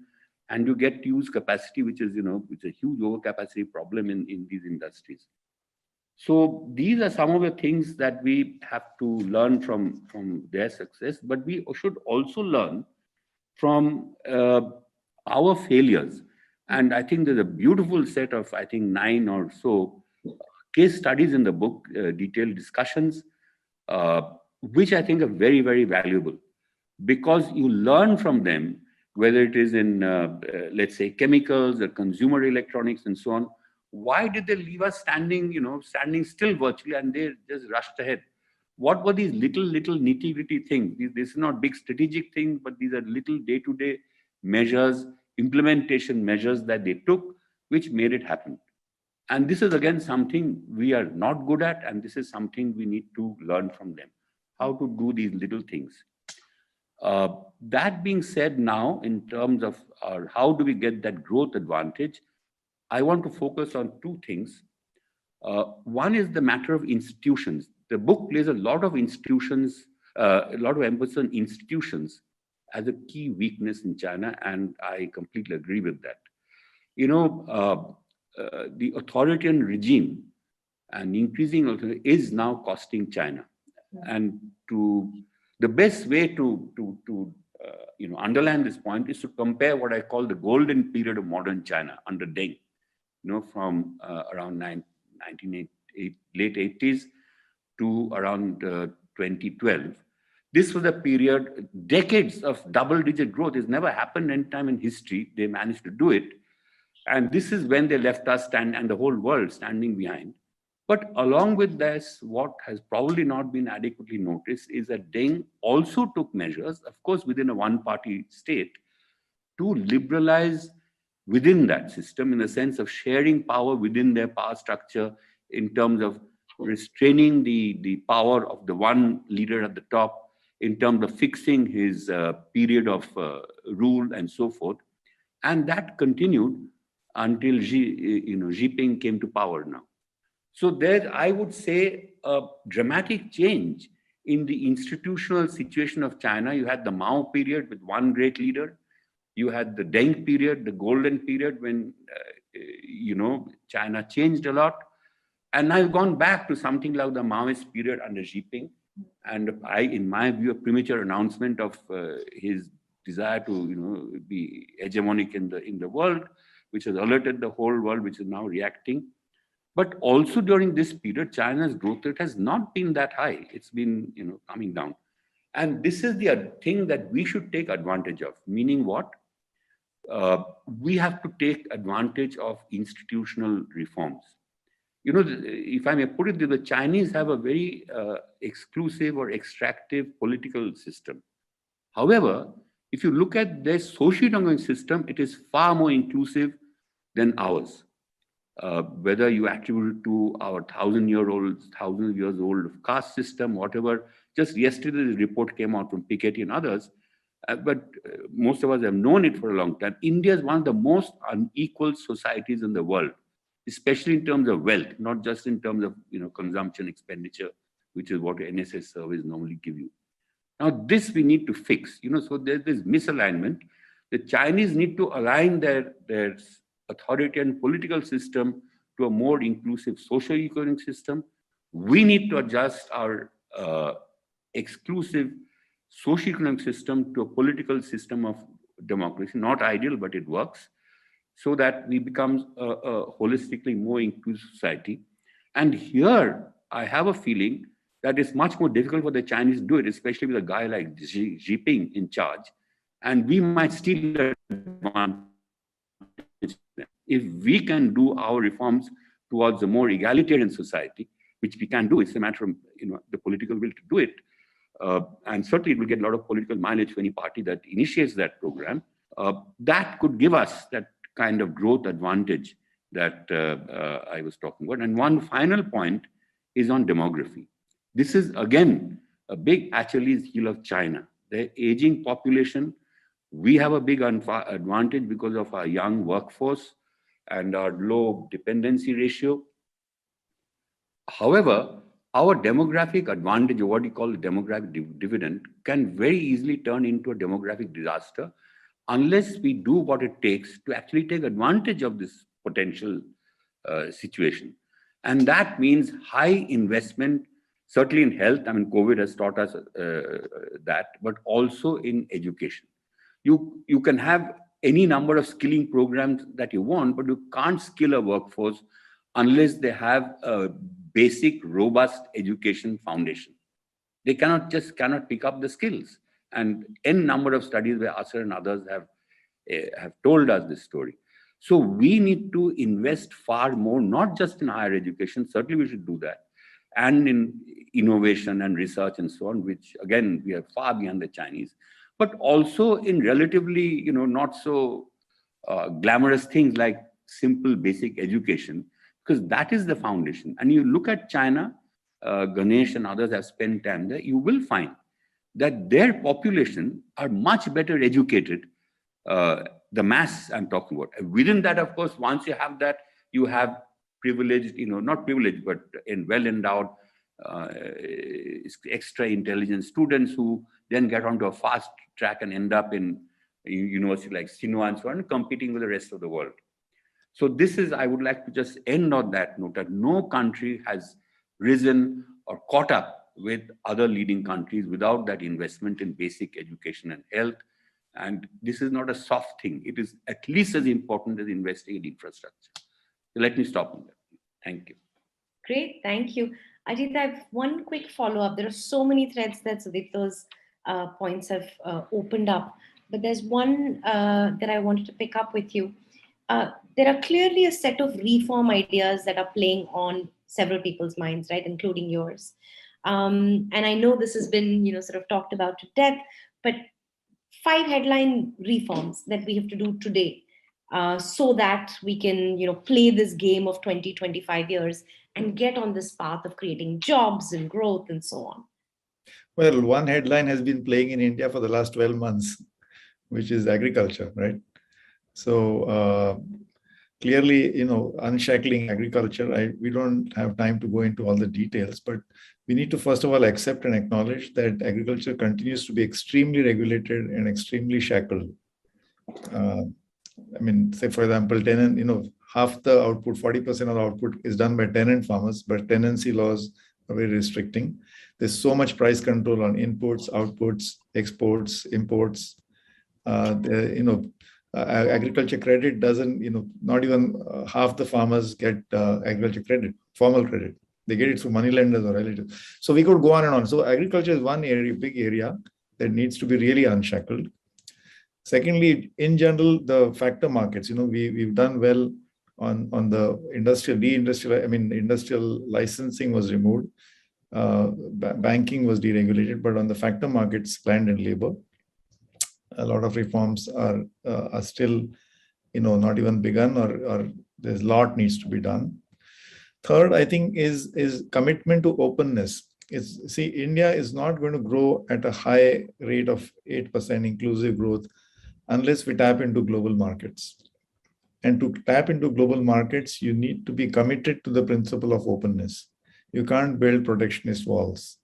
and you get to use capacity, which is, it's a huge overcapacity problem in these industries. So these are some of the things that we have to learn from their success, but we should also learn from our failures. And I think there's a beautiful set of, 9 or so case studies in the book, detailed discussions, which I think are very, very valuable, because you learn from them, whether it is in, let's say, chemicals or consumer electronics and so on. Why did they leave us standing still virtually, and they just rushed ahead? What were these little nitty-gritty things? This is not big strategic things, but these are little day-to-day measures, implementation measures that they took, which made it happen. And this is again something we are not good at, and this is something we need to learn from them, how to do these little things. That being said, now in terms of how do we get that growth advantage, I want to focus on two things. One is the matter of institutions. The book places a lot of institutions, a lot of emphasis on institutions as a key weakness in China, and I completely agree with that. The authoritarian regime and increasing authority is now costing China. And the best way to underline this point is to compare what I call the golden period of modern China under Deng, from around late 80s to around 2012. This was a period, decades of double-digit growth. It's never happened any time in history. They managed to do it. And this is when they left us and the whole world standing behind. But along with this, what has probably not been adequately noticed is that Deng also took measures, of course, within a one-party state, to liberalize within that system, in the sense of sharing power within their power structure, in terms of restraining the power of the one leader at the top, in terms of fixing his period of rule and so forth. And that continued until Xi Jinping came to power now. So there, I would say, a dramatic change in the institutional situation of China. You had the Mao period with one great leader. You had the Deng period, the golden period, when China changed a lot. And now you've gone back to something like the Maoist period under Xi Jinping. And in my view, a premature announcement of his desire to be hegemonic in the world, which has alerted the whole world, which is now reacting. But also during this period, China's growth rate has not been that high. It's been coming down. And this is the thing that we should take advantage of. Meaning what? We have to take advantage of institutional reforms. If I may put it, the Chinese have a very exclusive or extractive political system. However, if you look at their socio-economic system, it is far more inclusive than ours. Whether you attribute it to our thousands of years old caste system, whatever. Just yesterday, the report came out from Piketty and others, but most of us have known it for a long time. India is one of the most unequal societies in the world, especially in terms of wealth, not just in terms of consumption expenditure, which is what NSS surveys normally give you. Now, this we need to fix. So there's this misalignment. The Chinese need to align their authoritarian political system to a more inclusive socio-economic system. We need to adjust our exclusive socio-economic system to a political system of democracy. Not ideal, but it works, so that we become a holistically more inclusive society. And here, I have a feeling that it's much more difficult for the Chinese to do it, especially with a guy like Xi Jinping in charge. And we might steal advantage. If we can do our reforms towards a more egalitarian society, which we can do, it's a matter of the political will to do it. And certainly it will get a lot of political mileage for any party that initiates that program. That could give us that kind of growth advantage that I was talking about. And one final point is on demography. This is, again, a big Achilles heel of China. The aging population. We have a big advantage because of our young workforce and our low dependency ratio. However, our demographic advantage, or what you call the demographic dividend, can very easily turn into a demographic disaster unless we do what it takes to actually take advantage of this potential situation. And that means high investment, certainly in health. I mean, COVID has taught us that, but also in education. You can have any number of skilling programs that you want, but you can't skill a workforce unless they have a basic, robust education foundation. They cannot pick up the skills. And n number of studies where Asser and others have told us this story. So we need to invest far more, not just in higher education, certainly we should do that, and in innovation and research and so on, which again, we are far behind the Chinese, but also in relatively, not so glamorous things like simple basic education, because that is the foundation. And you look at China, Ganesh and others have spent time there, you will find that their population are much better educated, the mass I'm talking about. Within that, of course, once you have that, you have privileged, not privileged, but in well-endowed, extra intelligent students who then get onto a fast track and end up in a university like Tsinghua and so on, competing with the rest of the world. So this is, I would like to just end on that note, that no country has risen or caught up with other leading countries without that investment in basic education and health. And this is not a soft thing. It is at least as important as investing in infrastructure. So let me stop on that. Thank you. Great, thank you. Ajit, I have one quick follow-up. There are so many threads that Sudipto's points have opened up, but there's one that I wanted to pick up with you. There are clearly a set of reform ideas that are playing on several people's minds, right, including yours. And I know this has been, sort of talked about to death, but 5 headline reforms that we have to do today. so that we can, play this game of 20, 25 years and get on this path of creating jobs and growth and so on? Well, one headline has been playing in India for the last 12 months, which is agriculture, right? So clearly, unshackling agriculture, we don't have time to go into all the details, but we need to first of all accept and acknowledge that agriculture continues to be extremely regulated and extremely shackled. Say for example, half the output, 40% of the output is done by tenant farmers, but tenancy laws are very restricting. There's so much price control on inputs, outputs, exports, imports. Agriculture credit doesn't, not even half the farmers get agriculture credit, formal credit. They get it through money lenders or relatives. So we could go on and on. So agriculture is one area, big area that needs to be really unshackled. Secondly, in general, the factor markets, we've done well on the industrial licensing was removed. Banking was deregulated, but on the factor markets, land and labor, a lot of reforms are still, not even begun, or there's a lot needs to be done. Third, I think is commitment to openness. India is not going to grow at a high rate of 8% inclusive growth unless we tap into global markets. And to tap into global markets, you need to be committed to the principle of openness. You can't build protectionist walls.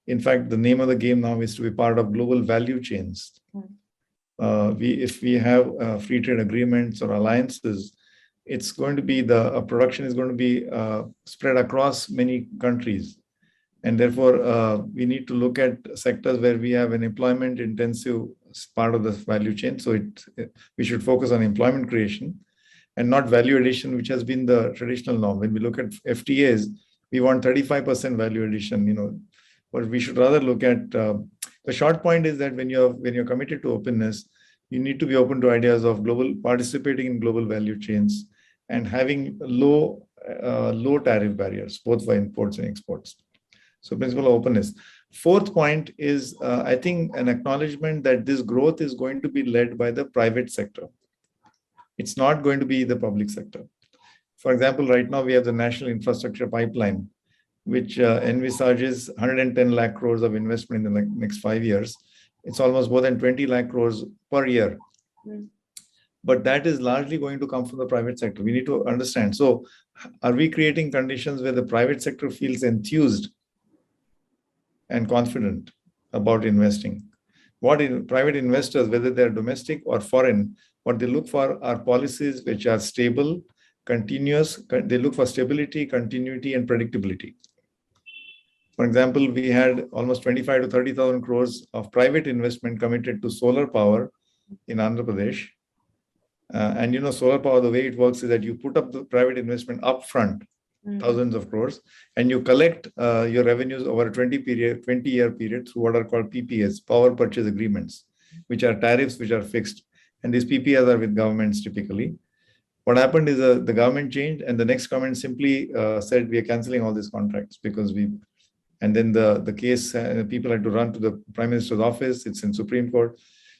In fact, the name of the game now is to be part of global value chains. If we have free trade agreements or alliances, it's going to be production is going to be spread across many countries. And therefore, we need to look at sectors where we have an employment intensive part of the value chain. So we should focus on employment creation and not value addition, which has been the traditional norm. When we look at FTAs, we want 35% value addition, but we should rather look at the short point is that when you're committed to openness, you need to be open to ideas of participating in global value chains and having low tariff barriers, both for imports and exports. So principle of openness. Fourth point is, I think, an acknowledgement that this growth is going to be led by the private sector. It's not going to be the public sector. For example, right now we have the National Infrastructure Pipeline, which envisages 110 lakh crores of investment in the next 5 years. It's almost more than 20 lakh crores per year. But that is largely going to come from the private sector. We need to understand. So are we creating conditions where the private sector feels enthused and confident about investing? Private investors, whether they're domestic or foreign, what they look for are policies which are stable, continuous. They look for stability, continuity, and predictability. For example, we had almost 25 to 30,000 crores of private investment committed to solar power in Andhra Pradesh. And solar power, the way it works is that you put up the private investment upfront, thousands of crores, and you collect your revenues over a 20-year period through what are called PPS, power purchase agreements, which are tariffs which are fixed. And these PPS are with governments typically. What happened is the government changed, and the next government simply said, we are canceling all these contracts because and then the case, people had to run to the Prime Minister's office. It's in Supreme Court.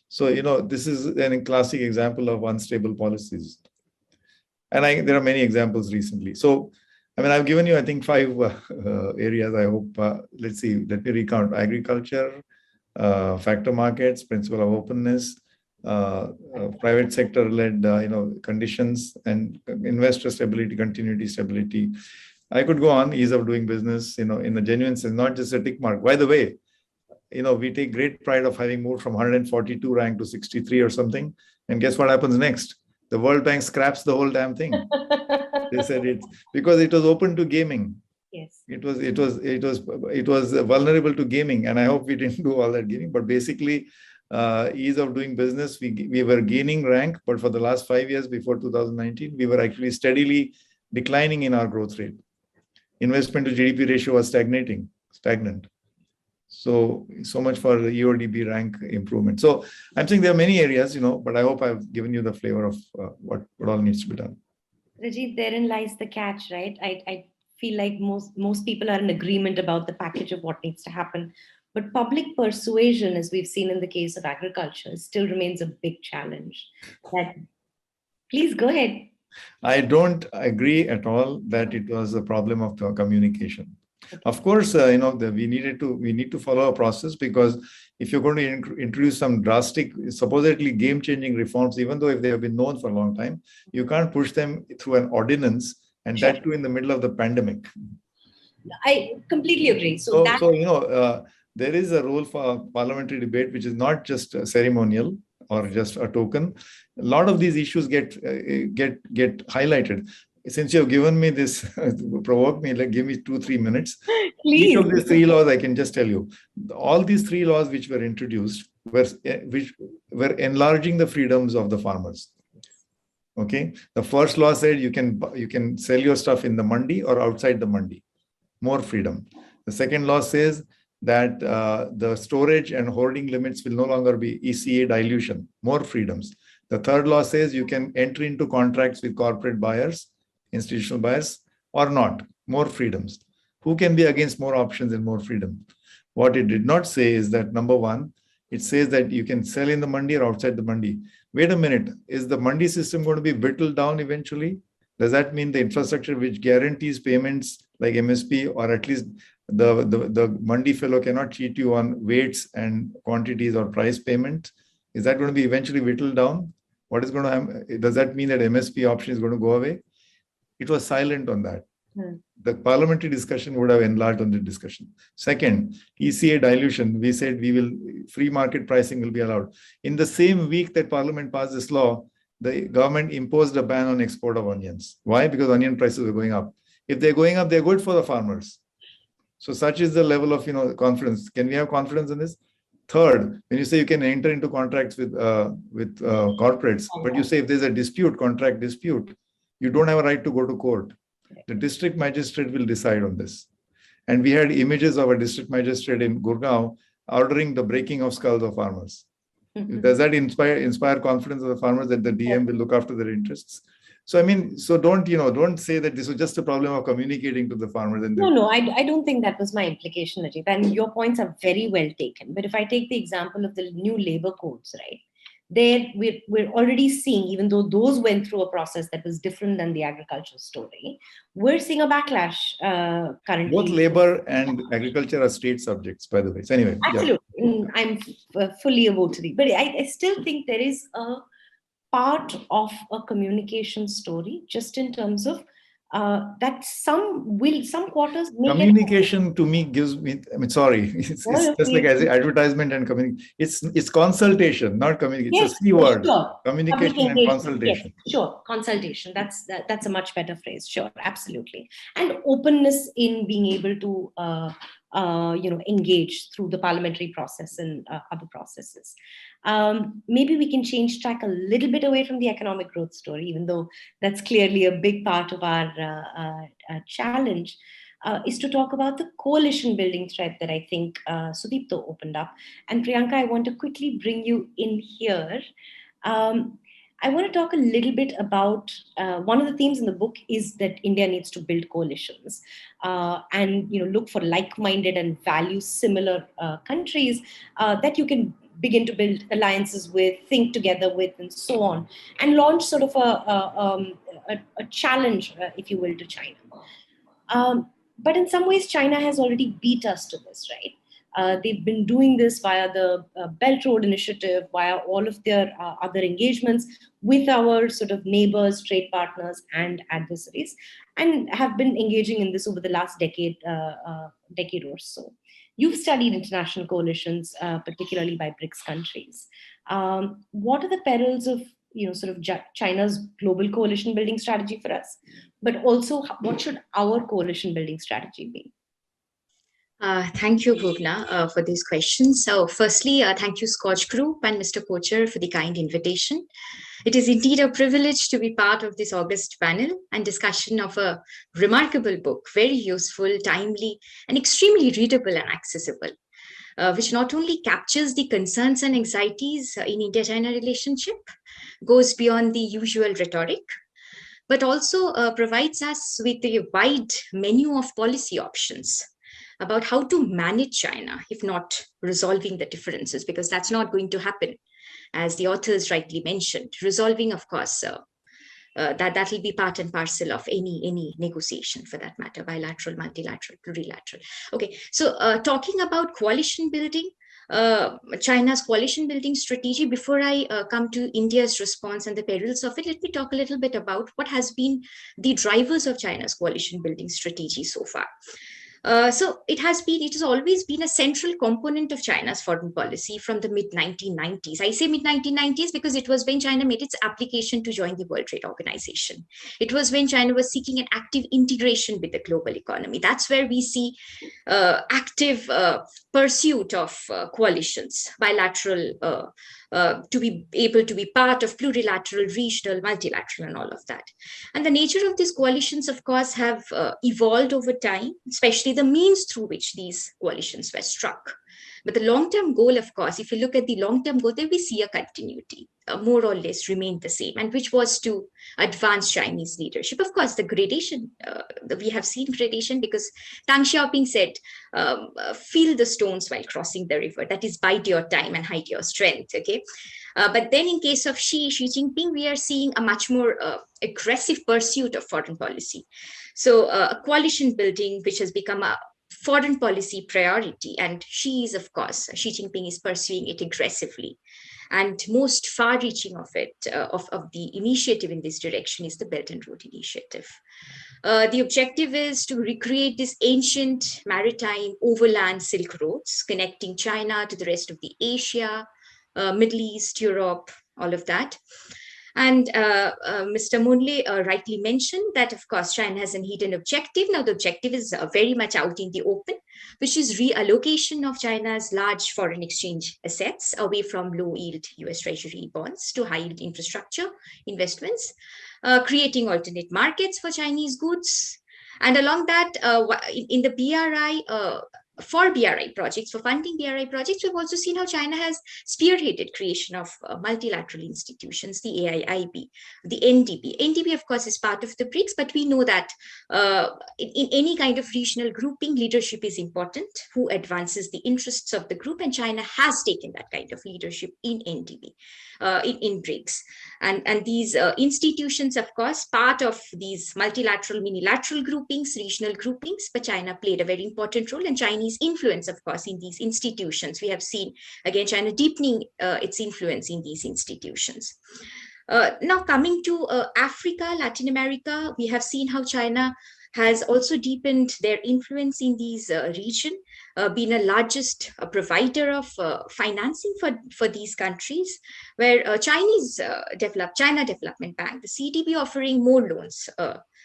So, this is a classic example of unstable policies. And there are many examples recently. So, I've given you, I think, 5 areas, I hope. Let's see, let me recount. Agriculture, factor markets, principle of openness, private sector-led, conditions, and investor stability, continuity, stability. I could go on, ease of doing business, in the genuine sense, not just a tick mark. By the way, we take great pride of having moved from 142 rank to 63 or something. And guess what happens next? The World Bank scraps the whole damn thing. They said it's because it was open to gaming. Yes. It was vulnerable to gaming, and I hope we didn't do all that gaming. But basically, ease of doing business, we were gaining rank, but for the last 5 years before 2019, we were actually steadily declining in our growth rate. Investment to GDP ratio was stagnant. So much for the EODB rank improvement. So I'm saying there are many areas, but I hope I've given you the flavor of what all needs to be done. Rajit, therein lies the catch, right? I feel like most people are in agreement about the package of what needs to happen. But public persuasion, as we've seen in the case of agriculture, still remains a big challenge. That Please go ahead. I don't agree at all that it was a problem of communication. Of course, we need to follow a process, because if you're going to introduce some drastic, supposedly game-changing reforms, even though if they have been known for a long time, you can't push them through an ordinance, and Sure. that too in the middle of the pandemic. I completely agree. So there is a role for parliamentary debate, which is not just ceremonial or just a token. A lot of these issues get highlighted. Since you have given me this, provoked me, give me 2-3 minutes. Please. Each of these 3 laws, I can just tell you, all these 3 laws which were introduced which were enlarging the freedoms of the farmers. Okay, the first law said you can sell your stuff in the mandi or outside the mandi, more freedom. The second law says that the storage and hoarding limits will no longer be ECA dilution, more freedoms. The third law says you can enter into contracts with corporate buyers, institutional buyers, or not, more freedoms. Who can be against more options and more freedom? What it did not say is that, number one, it says that you can sell in the mandi or outside the mandi. Wait a minute, is the mandi system going to be whittled down eventually? Does that mean the infrastructure which guarantees payments like MSP, or at least the mandi fellow cannot cheat you on weights and quantities or price payment? Is that going to be eventually whittled down? What is going to happen? Does that mean that MSP option is going to go away? It was silent on that. The parliamentary discussion would have enlarged on the discussion. Second, ECA dilution. We said free market pricing will be allowed. In the same week that Parliament passed this law, the government imposed a ban on export of onions. Why? Because onion prices are going up. If they're going up, they're good for the farmers. So such is the level of confidence. Can we have confidence in this? Third, when you say you can enter into contracts with corporates, but you say if there's a contract dispute, you don't have a right to go to court. The district magistrate will decide on this. And we had images of a district magistrate in Gurgaon ordering the breaking of skulls of farmers. Does that inspire confidence of the farmers that the DM will look after their interests? So don't say that this was just a problem of communicating to the farmers. No, I don't think that was my implication, Ajit. And your points are very well taken. But if I take the example of the new labor codes, right? There we're already seeing, even though those went through a process that was different than the agricultural story, we're seeing a backlash currently. Both labor and agriculture are state subjects, by the way. So anyway, absolutely, yeah. I'm fully a votary, but I still think there is a part of a communication story, just in terms of that some quarters communication to me gives me, it's just like as advertisement and communication. It's consultation, not communication. Yes, it's a C word. Sure. Communication and consultation. Yes, sure, consultation. That's a much better phrase. Sure, absolutely. And openness in being able to engage through the parliamentary process and other processes. Maybe we can change track a little bit away from the economic growth story, even though that's clearly a big part of our challenge, is to talk about the coalition building thread that I think Sudipto opened up. And Priyanka, I want to quickly bring you in here. I want to talk a little bit about one of the themes in the book is that India needs to build coalitions and look for like-minded and value-similar countries that you can begin to build alliances with, think together with, and so on, and launch sort of a challenge, if you will, to China. But in some ways, China has already beat us to this, right? They've been doing this via the Belt Road Initiative, via all of their other engagements with our sort of neighbors, trade partners, and adversaries, and have been engaging in this over the last decade or so. You've studied international coalitions, particularly by BRICS countries. What are the perils of China's global coalition building strategy for us? But also, what should our coalition building strategy be? Thank you, Bhuvna, for these questions. So firstly, thank you, SKOCH Group and Mr. Kocher for the kind invitation. It is indeed a privilege to be part of this August panel and discussion of a remarkable book, very useful, timely, and extremely readable and accessible, which not only captures the concerns and anxieties in India-China relationship, goes beyond the usual rhetoric, but also provides us with a wide menu of policy options about how to manage China, if not resolving the differences, because that's not going to happen, as the authors rightly mentioned. Resolving, of course, that will be part and parcel of any negotiation, for that matter, bilateral, multilateral, plurilateral. Okay, so talking about coalition building, China's coalition building strategy, before I come to India's response and the perils of it, let me talk a little bit about what has been the drivers of China's coalition building strategy so far. So it has always been a central component of China's foreign policy from the mid-1990s. I say mid-1990s because it was when China made its application to join the World Trade Organization. It was when China was seeking an active integration with the global economy. That's where we see active pursuit of coalitions, bilateral, to be able to be part of plurilateral, regional, multilateral, and all of that. And the nature of these coalitions, of course, have evolved over time, especially the means through which these coalitions were struck. But the long-term goal, of course, if you look at the long-term goal, there we see a continuity, more or less remained the same, and which was to advance Chinese leadership. Of course, the gradation, we have seen gradation because Deng Xiaoping said, feel the stones while crossing the river. That is, bide your time and hide your strength, okay? But then in case of Xi Jinping, we are seeing a much more aggressive pursuit of foreign policy. So a coalition building, which has become a foreign policy priority, and Xi Jinping is pursuing it aggressively. And most far-reaching of it, of the initiative in this direction, is the Belt and Road Initiative. The objective is to recreate this ancient maritime overland Silk Roads connecting China to the rest of the Asia, Middle East, Europe, all of that. And Mr. Monle rightly mentioned that, of course, China has a hidden objective. Now, the objective is very much out in the open, which is reallocation of China's large foreign exchange assets away from low-yield US Treasury bonds to high-yield infrastructure investments, creating alternate markets for Chinese goods. And along that, in the BRI, for BRI projects, for funding BRI projects, we've also seen how China has spearheaded creation of multilateral institutions, the AIIB, the NDB. NDB, of course, is part of the BRICS, but we know that in any kind of regional grouping, leadership is important, who advances the interests of the group, and China has taken that kind of leadership in NDB, in BRICS. And these institutions, of course, part of these multilateral, minilateral groupings, regional groupings, but China played a very important role, and Chinese influence, of course, in these institutions. We have seen, again, China deepening its influence in these institutions. Now, coming to Africa, Latin America, we have seen how China has also deepened their influence in these region, been a largest provider of financing for these countries, where China Development Bank, the CDB, offering more loans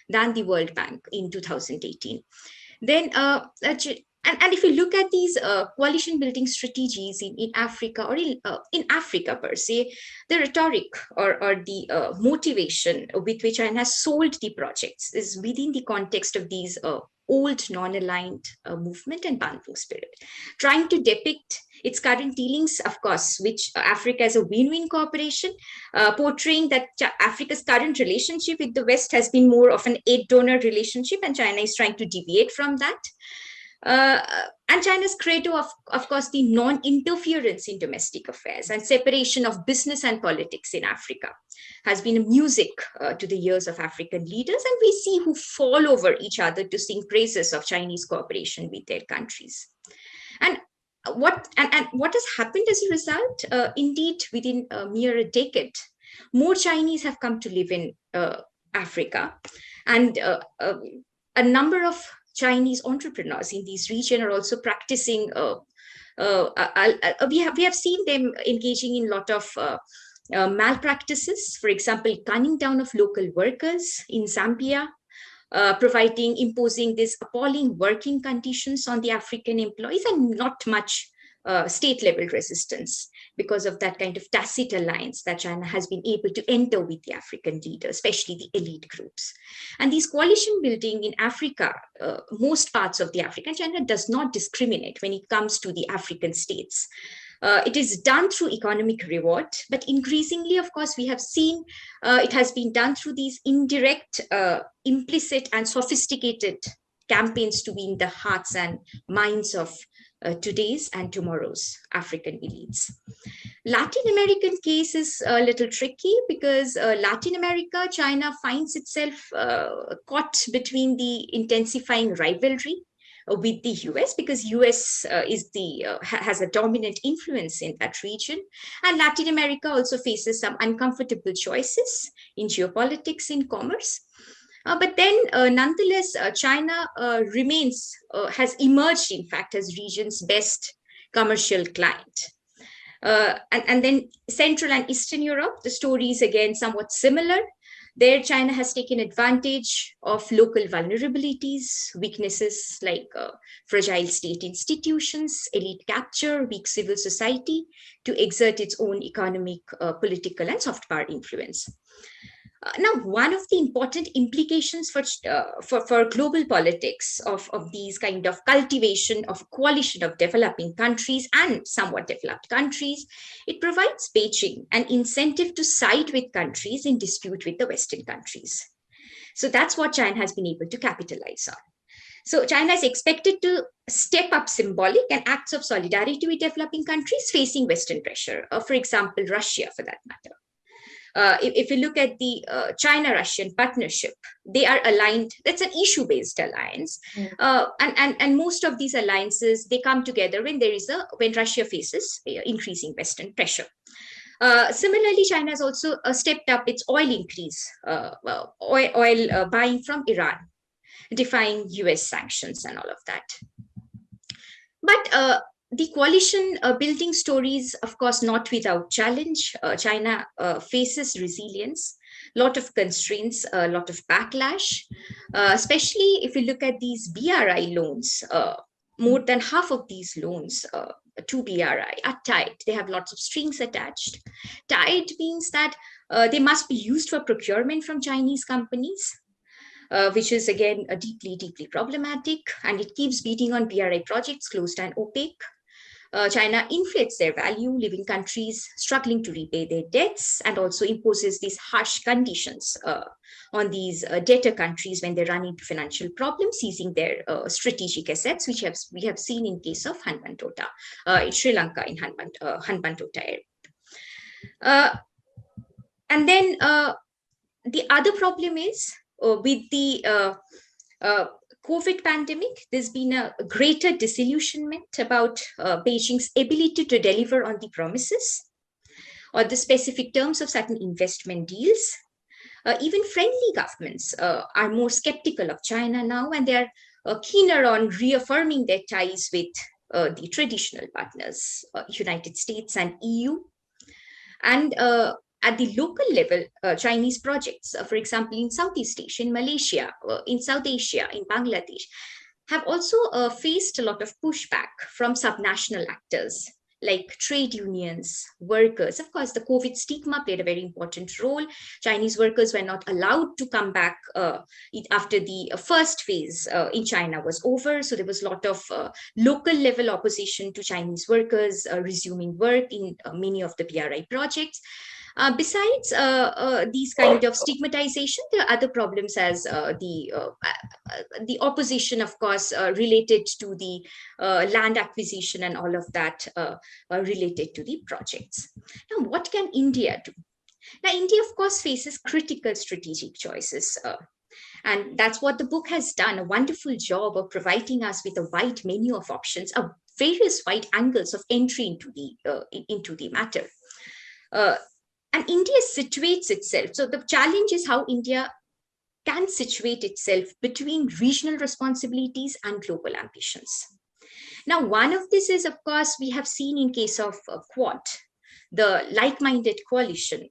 than the World Bank in 2018. Then, and if you look at these coalition building strategies in Africa, or in Africa per se, the rhetoric or the motivation with which China has sold the projects is within the context of these old non-aligned movement and Bandung spirit, trying to depict its current dealings, of course, which Africa as a win-win cooperation, portraying that Africa's current relationship with the West has been more of an aid-donor relationship, and China is trying to deviate from that. And China's credo of course, the non-interference in domestic affairs and separation of business and politics in Africa has been music to the ears of African leaders, and we see who fall over each other to sing praises of Chinese cooperation with their countries. And what has happened as a result? Indeed, within a mere decade, more Chinese have come to live in Africa, and a number of Chinese entrepreneurs in this region are also practicing. We have seen them engaging in a lot of malpractices. For example, gunning down of local workers in Zambia, imposing these appalling working conditions on the African employees, and not much state level resistance because of that kind of tacit alliance that China has been able to enter with the African leaders, especially the elite groups. And these coalition building in Africa, most parts of the Africa, China does not discriminate when it comes to the African states. It is done through economic reward, but increasingly, of course, we have seen it has been done through these indirect, implicit and sophisticated campaigns to win the hearts and minds of today's and tomorrow's African elites. Latin American case is a little tricky because Latin America, China finds itself caught between the intensifying rivalry with the US, because US has a dominant influence in that region, and Latin America also faces some uncomfortable choices in geopolitics, in commerce. But then, nonetheless, China has emerged, in fact, as region's best commercial client. And then Central and Eastern Europe, the story is again somewhat similar. There, China has taken advantage of local vulnerabilities, weaknesses like fragile state institutions, elite capture, weak civil society, to exert its own economic, political, and soft power influence. Now, one of the important implications for global politics of these kind of cultivation of coalition of developing countries and somewhat developed countries, it provides Beijing an incentive to side with countries in dispute with the Western countries. So that's what China has been able to capitalize on. So China is expected to step up symbolic and acts of solidarity with developing countries facing Western pressure, for example, Russia for that matter. If you look at the China-Russian partnership, they are aligned. That's an issue-based alliance, and most of these alliances, they come together when Russia faces increasing Western pressure. Similarly, China has also stepped up its oil buying from Iran, defying US sanctions and all of that. But the coalition building story is, of course, not without challenge. China faces resilience, a lot of constraints, a lot of backlash, especially if you look at these BRI loans. More than half of these loans to BRI are tied. They have lots of strings attached. Tied means that they must be used for procurement from Chinese companies, which is again deeply, deeply problematic, and it keeps beating on BRI projects closed and opaque. China inflates their value, leaving countries struggling to repay their debts, and also imposes these harsh conditions on these debtor countries when they run into financial problems, seizing their strategic assets, which we have seen in case of Hanbantota, in Sri Lanka, in Hanbantota area. And then the other problem is with the COVID pandemic, there's been a greater disillusionment about Beijing's ability to deliver on the promises or the specific terms of certain investment deals. Even friendly governments are more skeptical of China now, and they're keener on reaffirming their ties with the traditional partners, United States and EU. And at the local level, Chinese projects, for example, in Southeast Asia, in Malaysia, in South Asia, in Bangladesh, have also faced a lot of pushback from subnational actors like trade unions, workers. Of course, the COVID stigma played a very important role. Chinese workers were not allowed to come back after the first phase in China was over. So there was a lot of local level opposition to Chinese workers resuming work in many of the BRI projects. Besides these kind of stigmatization, there are other problems as the opposition, of course, related to the land acquisition and all of that related to the projects. Now, what can India do? Now, India, of course, faces critical strategic choices. And that's what the book has done, a wonderful job of providing us with a wide menu of options, of various wide angles of entry into the matter. And India situates itself. So the challenge is how India can situate itself between regional responsibilities and global ambitions. Now, one of this is, of course, we have seen in case of Quad, the like-minded coalition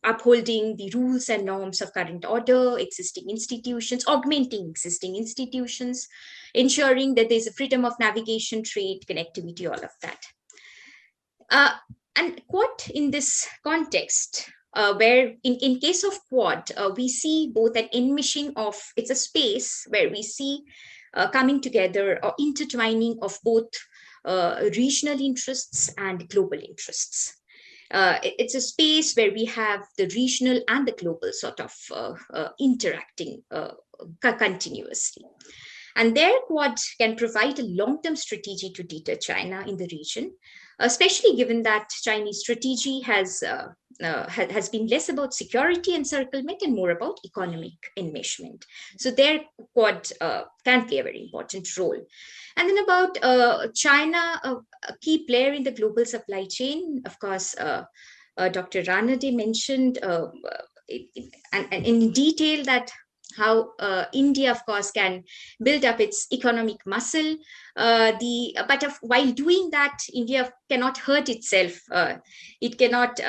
upholding the rules and norms of current order, existing institutions, augmenting existing institutions, ensuring that there's a freedom of navigation, trade, connectivity, all of that. And Quad in this context, where in case of Quad, we see both an enmeshing of, it's a space where we see coming together or intertwining of both regional interests and global interests. It's a space where we have the regional and the global sort of interacting continuously. And their Quad can provide a long-term strategy to deter China in the region, especially given that Chinese strategy has been less about security encirclement and more about economic enmeshment. So their Quad can play a very important role. And then about China, a key player in the global supply chain, of course, Dr. Ranade mentioned and in detail that how India, of course, can build up its economic muscle. While doing that, India cannot hurt itself. It cannot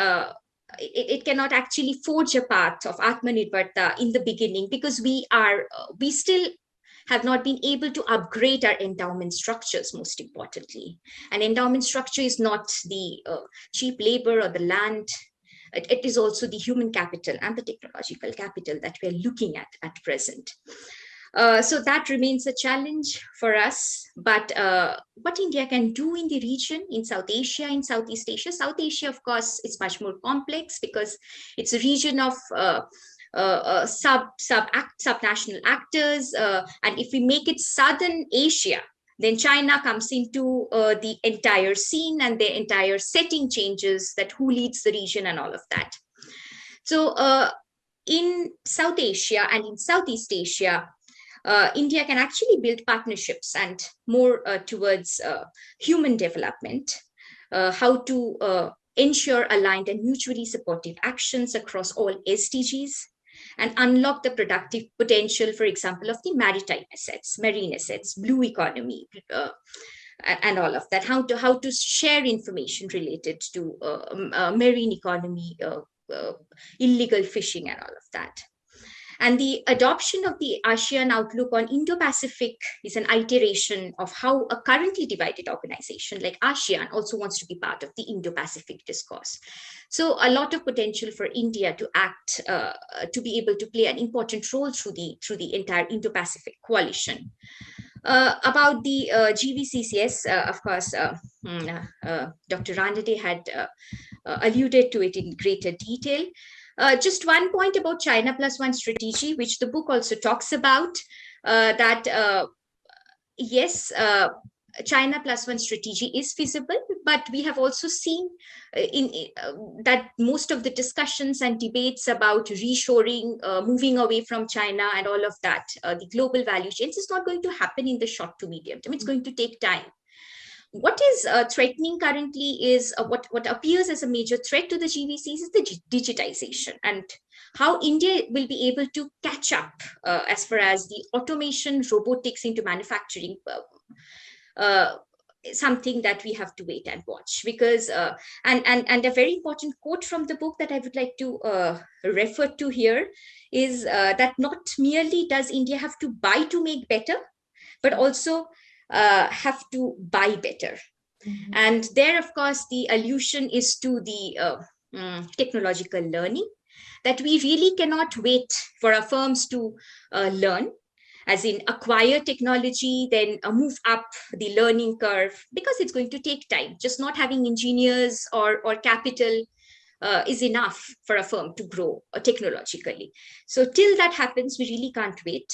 actually forge a path of Atmanirbharta in the beginning, because we still have not been able to upgrade our endowment structures, most importantly. An endowment structure is not the cheap labor or the land. It is also the human capital and the technological capital that we're looking at present. So that remains a challenge for us. But what India can do in the region, in South Asia, in Southeast Asia, South Asia, of course, it's much more complex because it's a region of subnational actors. And if we make it Southern Asia, then China comes into the entire scene, and the entire setting changes, that who leads the region and all of that. So in South Asia and in Southeast Asia, India can actually build partnerships and more towards human development, how to ensure aligned and mutually supportive actions across all SDGs, and unlock the productive potential, for example, of the maritime assets, marine assets, blue economy, and all of that. How to share information related to marine economy, illegal fishing, and all of that. And the adoption of the ASEAN outlook on Indo-Pacific is an iteration of how a currently divided organization like ASEAN also wants to be part of the Indo-Pacific discourse. So a lot of potential for India to act, to be able to play an important role through the entire Indo-Pacific coalition. About the GVCCS, of course, Dr. Ranade had alluded to it in greater detail. Just one point about China Plus One strategy, which the book also talks about, that yes, China Plus One strategy is feasible, but we have also seen that most of the discussions and debates about reshoring, moving away from China and all of that, the global value chains, is not going to happen in the short to medium term. It's going to take time. What is threatening currently is what appears as a major threat to the GVCs is the digitization, and how India will be able to catch up as far as the automation, robotics into manufacturing, something that we have to wait and watch. Because and a very important quote from the book that I would like to refer to here is that not merely does India have to buy to make better, but also have to buy better. Mm-hmm. And there, of course, the allusion is to the technological learning, that we really cannot wait for our firms to learn, as in acquire technology, then move up the learning curve, because it's going to take time. Just not having engineers or capital is enough for a firm to grow technologically. So till that happens, we really can't wait.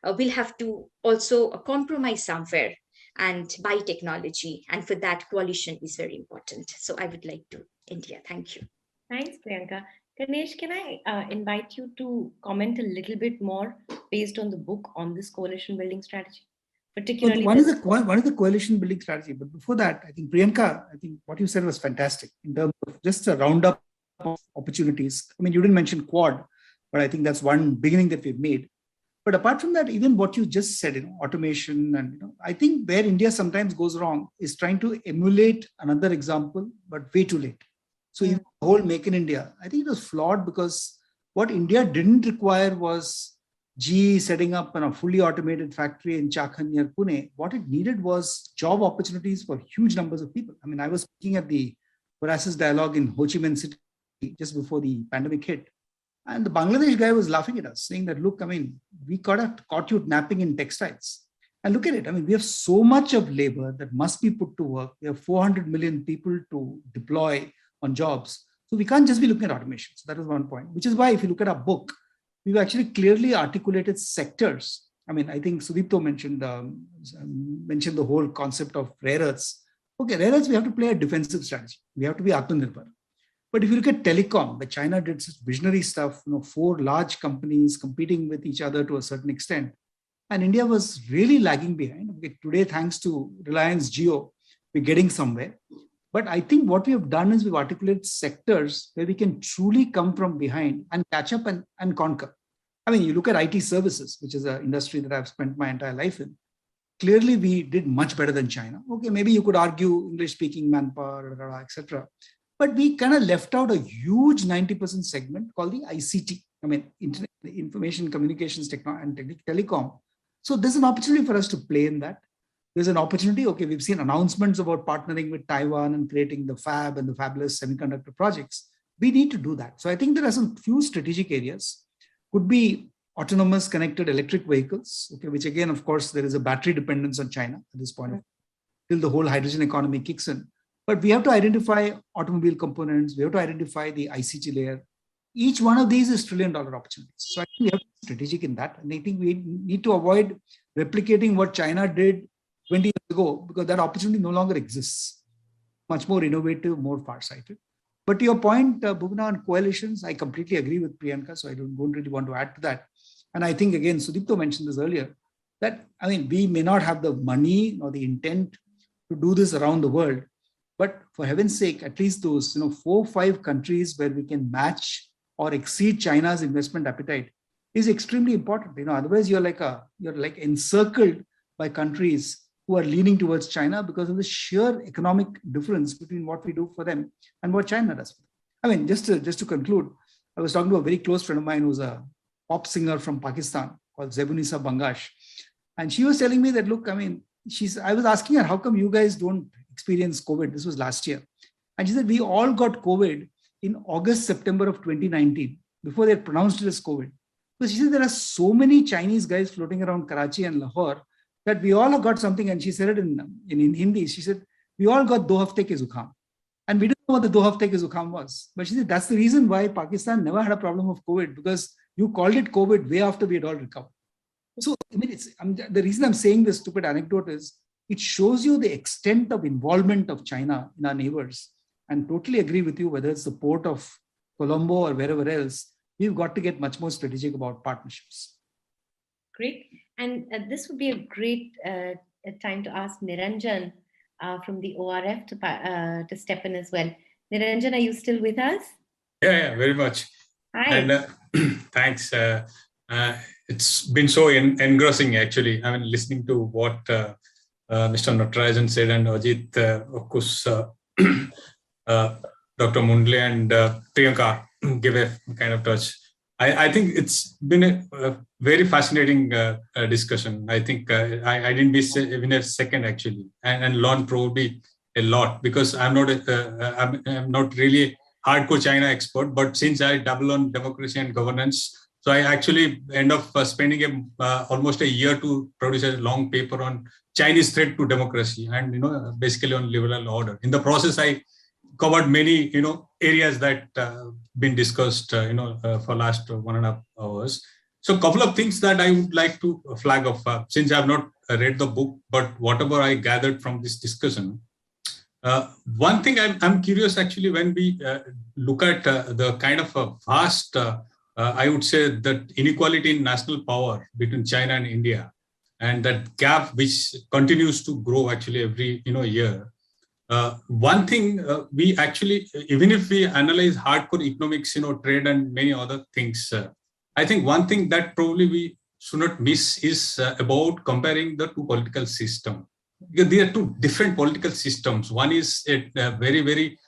We'll have to also compromise somewhere and buy technology. And for that, coalition is very important. So I would like to end here. Thank you. Thanks, Priyanka. Ganesh, can I invite you to comment a little bit more based on the book on this coalition building strategy? Particularly, one is the coalition building strategy. But before that, I think Priyanka, I think what you said was fantastic in terms of just a roundup of opportunities. I mean, you didn't mention Quad, but I think that's one beginning that we've made. But apart from that, even what you just said, automation, and I think where India sometimes goes wrong is trying to emulate another example, but way too late. So even the whole Make in India, I think it was flawed, because what India didn't require was GE setting up a fully automated factory in Chakan near Pune. What it needed was job opportunities for huge numbers of people. I mean, I was speaking at the Horasis Dialogue in Ho Chi Minh City just before the pandemic hit. And the Bangladesh guy was laughing at us, saying that, look, I mean, we caught you napping in textiles. And look at it. I mean, we have so much of labor that must be put to work. We have 400 million people to deploy on jobs. So we can't just be looking at automation. So that is one point, which is why if you look at our book, we've actually clearly articulated sectors. I mean, I think Sudipto mentioned the whole concept of rare earths. Okay, whereas we have to play a defensive strategy. We have to be Atmanirbhar. But if you look at telecom, where China did such visionary stuff, 4 large companies competing with each other to a certain extent, and India was really lagging behind. Okay, today, thanks to Reliance Jio, we're getting somewhere. But I think what we have done is we've articulated sectors where we can truly come from behind and catch up and conquer. I mean, you look at IT services, which is an industry that I've spent my entire life in. Clearly, we did much better than China. Okay, maybe you could argue English-speaking manpower, etc. But we kind of left out a huge 90% segment called the ICT. I mean, Internet, Information Communications and Telecom. So there's an opportunity for us to play in that. There's an opportunity. Okay, we've seen announcements about partnering with Taiwan and creating the fab and the fabulous semiconductor projects. We need to do that. So I think there are some few strategic areas. Could be autonomous connected electric vehicles, okay, which again, of course, there is a battery dependence on China at this point, till the whole hydrogen economy kicks in. But we have to identify automobile components. We have to identify the ICT layer. Each one of these is $1 trillion opportunities. So I think we have to be strategic in that. And I think we need to avoid replicating what China did 20 years ago, because that opportunity no longer exists. Much more innovative, more farsighted. But to your point, Bhuvna, on coalitions, I completely agree with Priyanka, so I don't really want to add to that. And I think, again, Sudipto mentioned this earlier, that, I mean, we may not have the money or the intent to do this around the world, but for heaven's sake, at least those 4 or 5 countries where we can match or exceed China's investment appetite is extremely important. Otherwise you're like encircled by countries who are leaning towards China because of the sheer economic difference between what we do for them and what China does. I mean, just to conclude, I was talking to a very close friend of mine who's a pop singer from Pakistan called Zebunisa Bangash. And she was telling me that, look, I mean, I was asking her, how come you guys don't experience COVID? This was last year. And she said, we all got COVID in August, September of 2019, before they had pronounced it as COVID. So she said, there are so many Chinese guys floating around Karachi and Lahore that we all have got something. And she said it in Hindi. She said, we all got 2 hafte ke zukham. And we didn't know what the 2 hafte ke zukham was. But she said, that's the reason why Pakistan never had a problem of COVID, because you called it COVID way after we had all recovered. So, I mean, the reason I'm saying this stupid anecdote is it shows you the extent of involvement of China in our neighbors. And totally agree with you, whether it's the port of Colombo or wherever else, we've got to get much more strategic about partnerships. Great. And this would be a great time to ask Niranjan from the ORF to step in as well. Niranjan, are you still with us? Yeah, very much. Hi. And thanks. It's been so engrossing, actually. I mean, listening to what Mr. Natarajan said, and Ajit, of course, Dr. Mundle and Priyanka gave a kind of touch. I think it's been a very fascinating discussion. I think I didn't miss even a second, actually, and learned probably a lot, because I'm not really hardcore China expert, but since I double on democracy and governance, so I actually end up spending almost a year to produce a long paper on Chinese threat to democracy and basically on liberal order. In the process, I covered many areas that been discussed for last 1.5 hours. So a couple of things that I would like to flag off, since I have not read the book, but whatever I gathered from this discussion. One thing I'm curious, actually, when we look at the kind of a vast, I would say, that inequality in national power between China and India, and that gap which continues to grow actually every year. One thing we actually, even if we analyze hardcore economics, trade and many other things, I think one thing that probably we should not miss is about comparing the two political systems. Because there are two different political systems. One is a very, very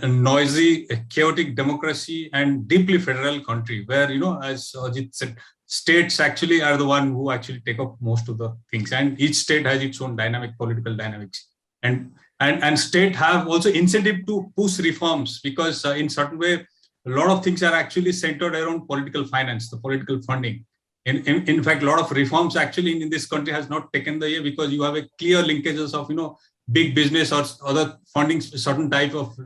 noisy, chaotic democracy and deeply federal country where, as Ajit said, states actually are the one who actually take up most of the things. And each state has its own political dynamics. And state have also incentive to push reforms, because in certain way, a lot of things are actually centered around political finance, the political funding. In fact, a lot of reforms actually in this country has not taken the year, because you have a clear linkages of, big business or other funding, certain type of,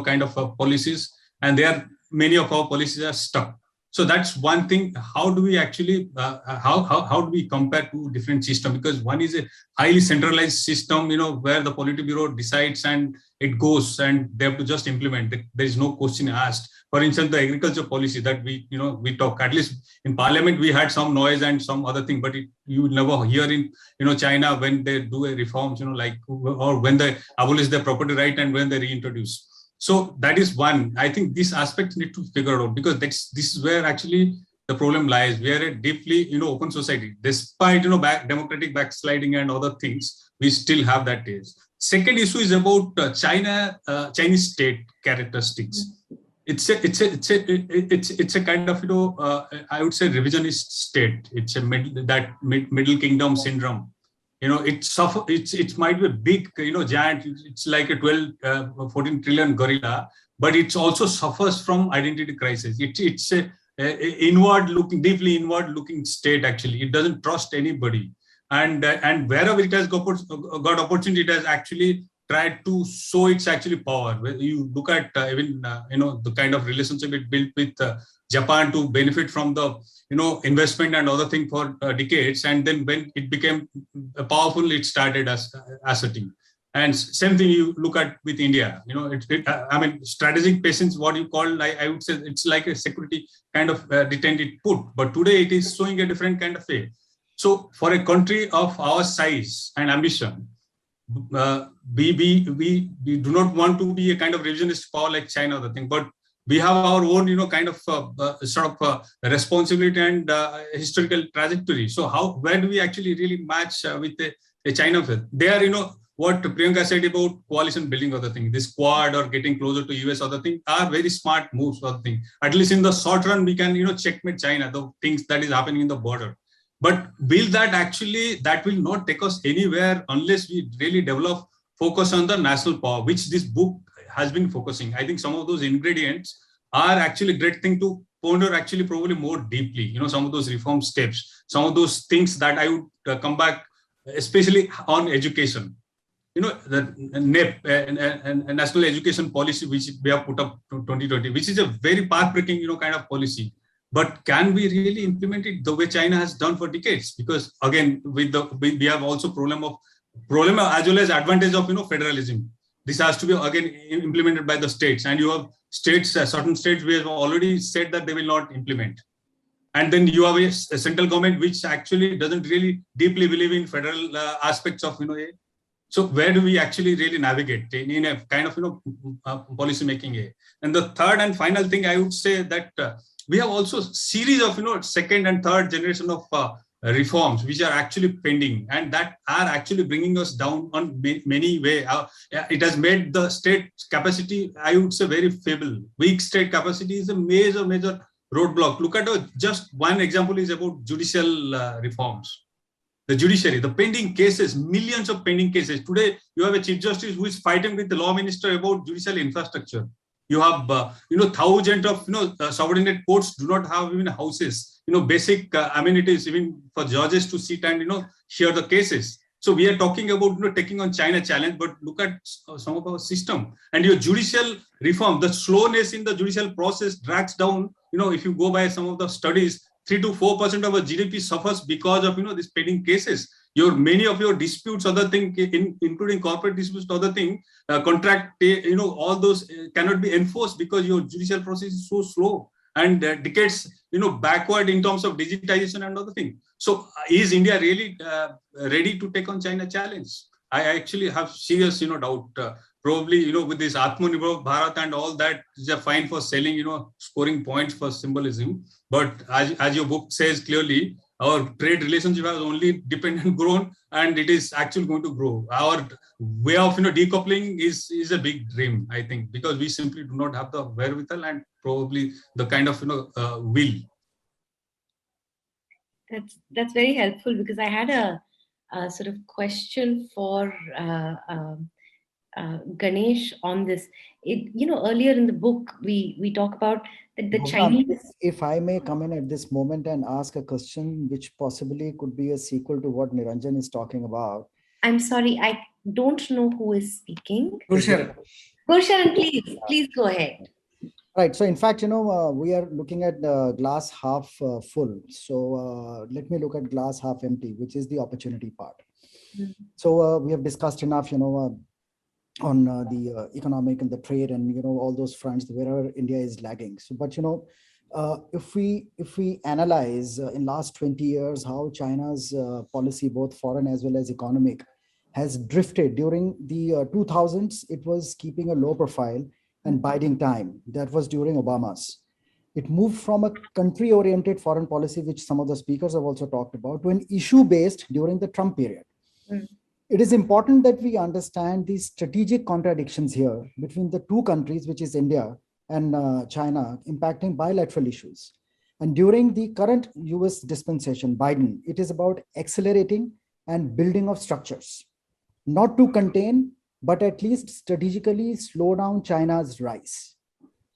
kind of policies. And many of our policies are stuck. So that's one thing. How do we actually, how do we compare two different systems? Because one is a highly centralized system, where the Politburo decides and it goes and they have to just implement. There is no question asked. For instance, the agriculture policy that we talk, at least in parliament, we had some noise and some other thing, but you will never hear in, China when they do a reforms, or when they abolish their property right and when they reintroduce. So that is one. I think these aspects need to figure out, because this is where actually the problem lies. We are a deeply, open society. Despite, democratic backsliding and other things, we still have that taste. Second issue is about Chinese state characteristics. It's a kind of, I would say revisionist state. It's a middle kingdom syndrome. It might be a big, giant. It's like a 14 trillion gorilla, but it also suffers from identity crisis. It's a deeply inward looking state. Actually, it doesn't trust anybody, and wherever it has got opportunity, it has actually tried to show its actually power. When you look at even the kind of relationship it built with Japan to benefit from the investment and other thing for decades, and then when it became powerful, it started as asserting. And same thing you look at with India. Strategic patience, what you call, I would say it's like a security kind of detained it put, but today it is showing a different kind of way. So for a country of our size and ambition, we do not want to be a kind of revisionist power like China or the thing, but we have our own, kind of responsibility and historical trajectory. So where do we actually really match with a China? They are, what Priyanka said about coalition building or the thing, this Quad or getting closer to US or the thing are very smart moves or the thing. At least in the short run, we can, checkmate China, the things that is happening in the border. But that will not take us anywhere unless we really focus on the national power, which this book has been focusing. I think some of those ingredients are actually great thing to ponder actually probably more deeply, some of those reform steps, some of those things that I would come back, especially on education. The NEP, and National Education Policy, which we have put up to 2020, which is a very path-breaking, kind of policy. But can we really implement it the way China has done for decades? Because again, we have also problem as well as advantage of federalism. This has to be again implemented by the states, and you have states, certain states we have already said that they will not implement. And then you have a central government which actually doesn't really deeply believe in federal aspects of So where do we actually really navigate in a kind of policy making? And the third and final thing I would say that we have also series of second and third generation of reforms which are actually pending, and that are actually bringing us down on many ways. It has made the state capacity, I would say, very feeble. Weak state capacity is a major roadblock. Look at just one example is about judicial reforms. The judiciary, the pending cases, millions of pending cases. Today, you have a chief justice who is fighting with the law minister about judicial infrastructure. You have, thousands of, subordinate courts do not have even houses, basic amenities even for judges to sit and, hear the cases. So we are talking about, taking on China challenge, but look at some of our system and your judicial reform, the slowness in the judicial process drags down, if you go by some of the studies, 3 to 4% of our GDP suffers because of, these pending cases. Many of your disputes, other thing, including corporate disputes, other thing, contract, all those cannot be enforced because your judicial process is so slow and decades, backward in terms of digitization and other thing. So is India really ready to take on China challenge? I actually have serious, doubt. Probably, with this Atmanirbhar Bharat and all that is a fine for selling, scoring points for symbolism. But as your book says clearly, our trade relationship has only dependent grown, and it is actually going to grow. Our way of decoupling is a big dream, I think, because we simply do not have the wherewithal and probably the kind of will. That's very helpful, because I had a sort of question for Ganesh on this. Earlier in the book we talk about that the Chinese. If I may come in at this moment and ask a question which possibly could be a sequel to what Niranjan is talking about. I'm sorry, I don't know who is speaking. Gursharan, please go ahead. Right. So in fact, we are looking at glass half full. So let me look at glass half empty, which is the opportunity part. So we have discussed enough, on the economic and the trade and all those fronts wherever India is lagging. So, but if we analyze in last 20 years how China's policy, both foreign as well as economic, has drifted during the 2000s, it was keeping a low profile and biding time. That was during Obama's. It moved from a country-oriented foreign policy, which some of the speakers have also talked about, to an issue-based during the Trump period. It is important that we understand the strategic contradictions here between the two countries, which is India and China, impacting bilateral issues. And during the current US dispensation, Biden, it is about accelerating and building of structures, not to contain, but at least strategically slow down China's rise.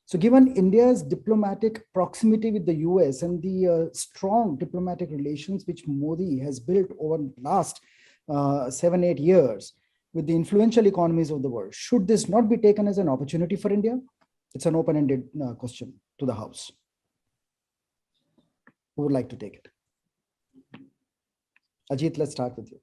So given India's diplomatic proximity with the US and the strong diplomatic relations which Modi has built over the last 7-8 years with the influential economies of the world, should this not be taken as an opportunity for India? It's an open-ended question to the House. Who would like to take it? Ajit, let's start with you.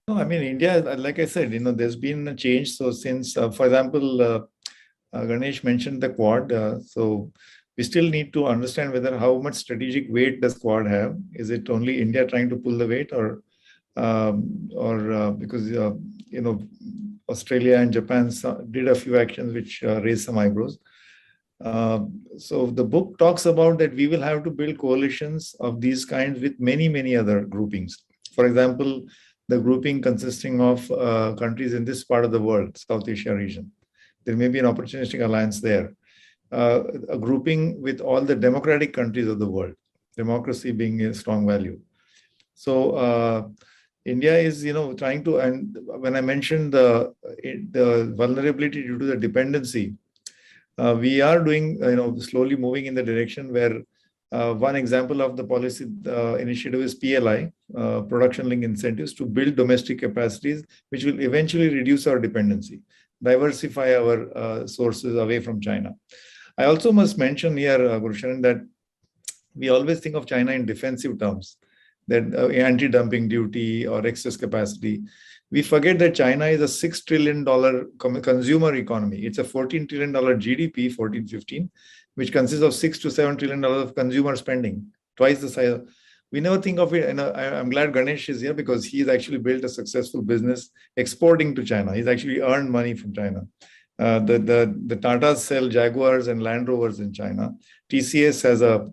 No, I mean, India, like I said, there's been a change. So since, for example, Ganesh mentioned the Quad. So we still need to understand whether how much strategic weight does Quad have. Is it only India trying to pull the weight, or because Australia and Japan did a few actions which raised some eyebrows. So the book talks about that we will have to build coalitions of these kinds with many, many other groupings. For example, the grouping consisting of countries in this part of the world, South Asia region. There may be an opportunistic alliance there. A grouping with all the democratic countries of the world, democracy being a strong value. So India is, trying to, and when I mentioned the vulnerability due to the dependency, we are doing, slowly moving in the direction where one example of the policy initiative is PLI, production linked incentives, to build domestic capacities, which will eventually reduce our dependency, diversify our sources away from China. I also must mention here, Gurusharan, that we always think of China in defensive terms, that anti-dumping duty or excess capacity. We forget that China is a $6 trillion consumer economy. It's a $14 trillion GDP, 14-15, which consists of $6 to $7 trillion of consumer spending, twice the size. We never think of it. And I'm glad Ganesh is here because he's actually built a successful business exporting to China. He's actually earned money from China. The Tatas sell Jaguars and Land Rovers in China. TCS has a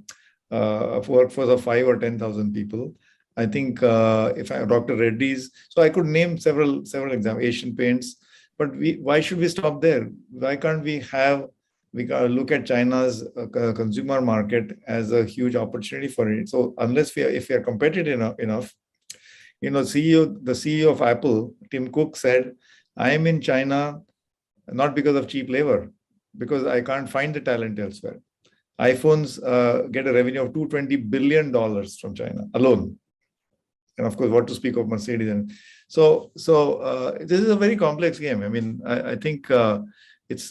workforce of 5,000 or 10,000 people. I think Dr. Reddy's. So I could name several examples, Asian Paints. But why should we stop there? Why can't we look at China's consumer market as a huge opportunity for it? So unless if we are competitive enough, the CEO of Apple, Tim Cook, said, "I am in China not because of cheap labor, because I can't find the talent elsewhere." iPhones get a revenue of $220 billion from China alone. And of course, what to speak of Mercedes. And so this is a very complex game. I mean, I think it's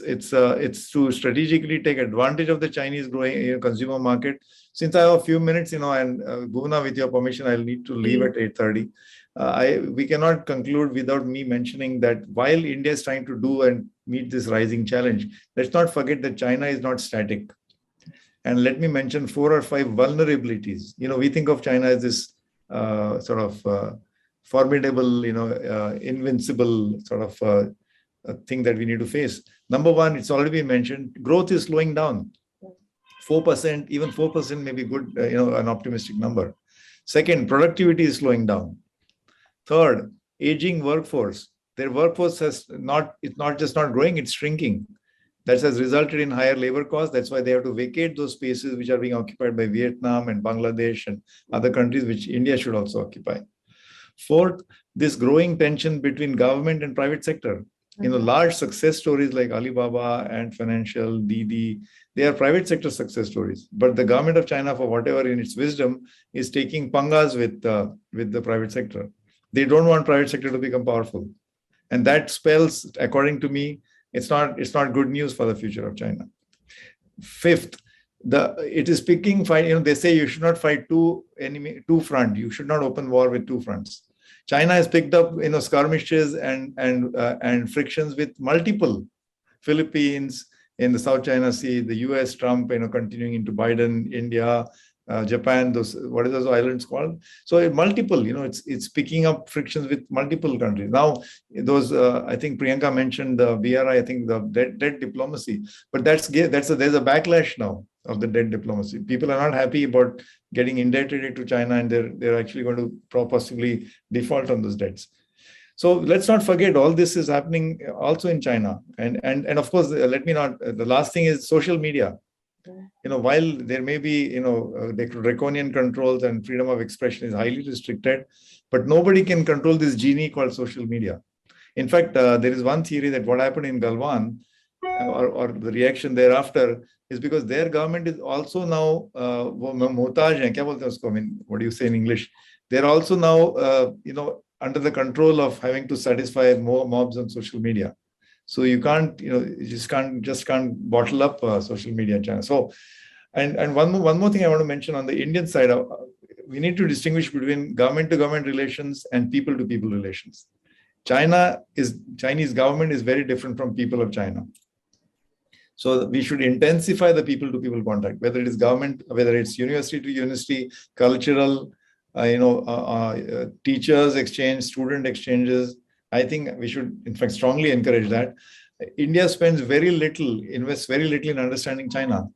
to strategically take advantage of the Chinese growing consumer market. Since I have a few minutes, and Bhuvna, with your permission, I'll need to leave at 8:30. We cannot conclude without me mentioning that while India is trying to do and meet this rising challenge, let's not forget that China is not static. And let me mention 4 or 5 vulnerabilities. We think of China as this sort of formidable, invincible sort of thing that we need to face. Number one, it's already been mentioned, growth is slowing down. 4%, even 4% may be good, an optimistic number. Second, productivity is slowing down. Third, aging workforce. Their workforce it's not just not growing, it's shrinking. That has resulted in higher labor costs. That's why they have to vacate those spaces which are being occupied by Vietnam and Bangladesh and other countries, which India should also occupy. Fourth, this growing tension between government and private sector. Large success stories like Alibaba and Financial, Didi, they are private sector success stories. But the government of China, for whatever in its wisdom, is taking pangas with the private sector. They don't want private sector to become powerful. And that spells, according to me, It's not good news for the future of China. Fifth, it is picking fight. They say you should not fight two fronts. You should not open war with two fronts. China has picked up skirmishes and frictions with multiple. Philippines, in the South China Sea, the US, Trump, continuing into Biden, India, Japan, what are those islands called? So multiple, it's picking up frictions with multiple countries. Now, I think Priyanka mentioned the BRI, I think the debt diplomacy, but there's a backlash now of the debt diplomacy. People are not happy about getting indebted into China, and they're actually going to possibly default on those debts. So let's not forget, all this is happening also in China. And of course, the last thing is social media. While there may be, the draconian controls and freedom of expression is highly restricted, but nobody can control this genie called social media. In fact, there is one theory that what happened in Galwan, or the reaction thereafter, is because their government is also now, what do you say in English? They're also now, under the control of having to satisfy more mobs on social media. So you can't, you just can't bottle up social media in China. So, and one more thing I want to mention on the Indian side, we need to distinguish between government-to-government relations and people-to-people relations. Chinese government is very different from people of China. So we should intensify the people-to-people contact, whether it is government, whether it's university to university, cultural, teachers exchange, student exchanges. I think we should, in fact, strongly encourage that. India invests very little in understanding China.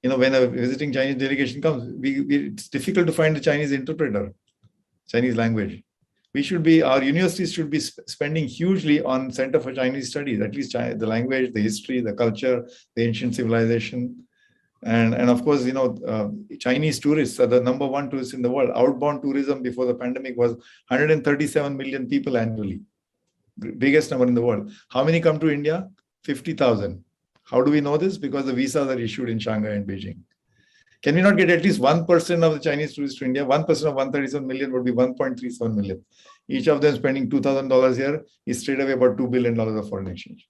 When a visiting Chinese delegation comes, it's difficult to find a Chinese interpreter, Chinese language. Our universities should be spending hugely on Center for Chinese Studies, at least the language, the history, the culture, the ancient civilization. And of course, Chinese tourists are the number one tourists in the world. Outbound tourism before the pandemic was 137 million people annually. Biggest number in the world. How many come to India? 50,000. How do we know this? Because the visas are issued in Shanghai and Beijing. Can we not get at least 1% of the Chinese tourists to India? 1% of 137 million would be 1.37 million. Each of them spending $2,000 here is straight away about $2 billion of foreign exchange.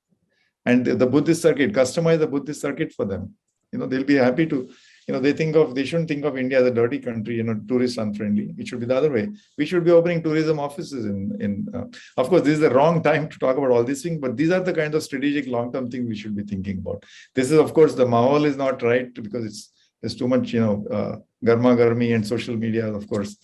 And the Buddhist circuit, customize the Buddhist circuit for them. They'll be happy to, they shouldn't think of India as a dirty country, tourist unfriendly. It should be the other way. We should be opening tourism offices of course, this is the wrong time to talk about all these things, but these are the kind of strategic long-term things we should be thinking about. This is, of course, the mahal is not right because there's too much, garma garmi, and social media, of course,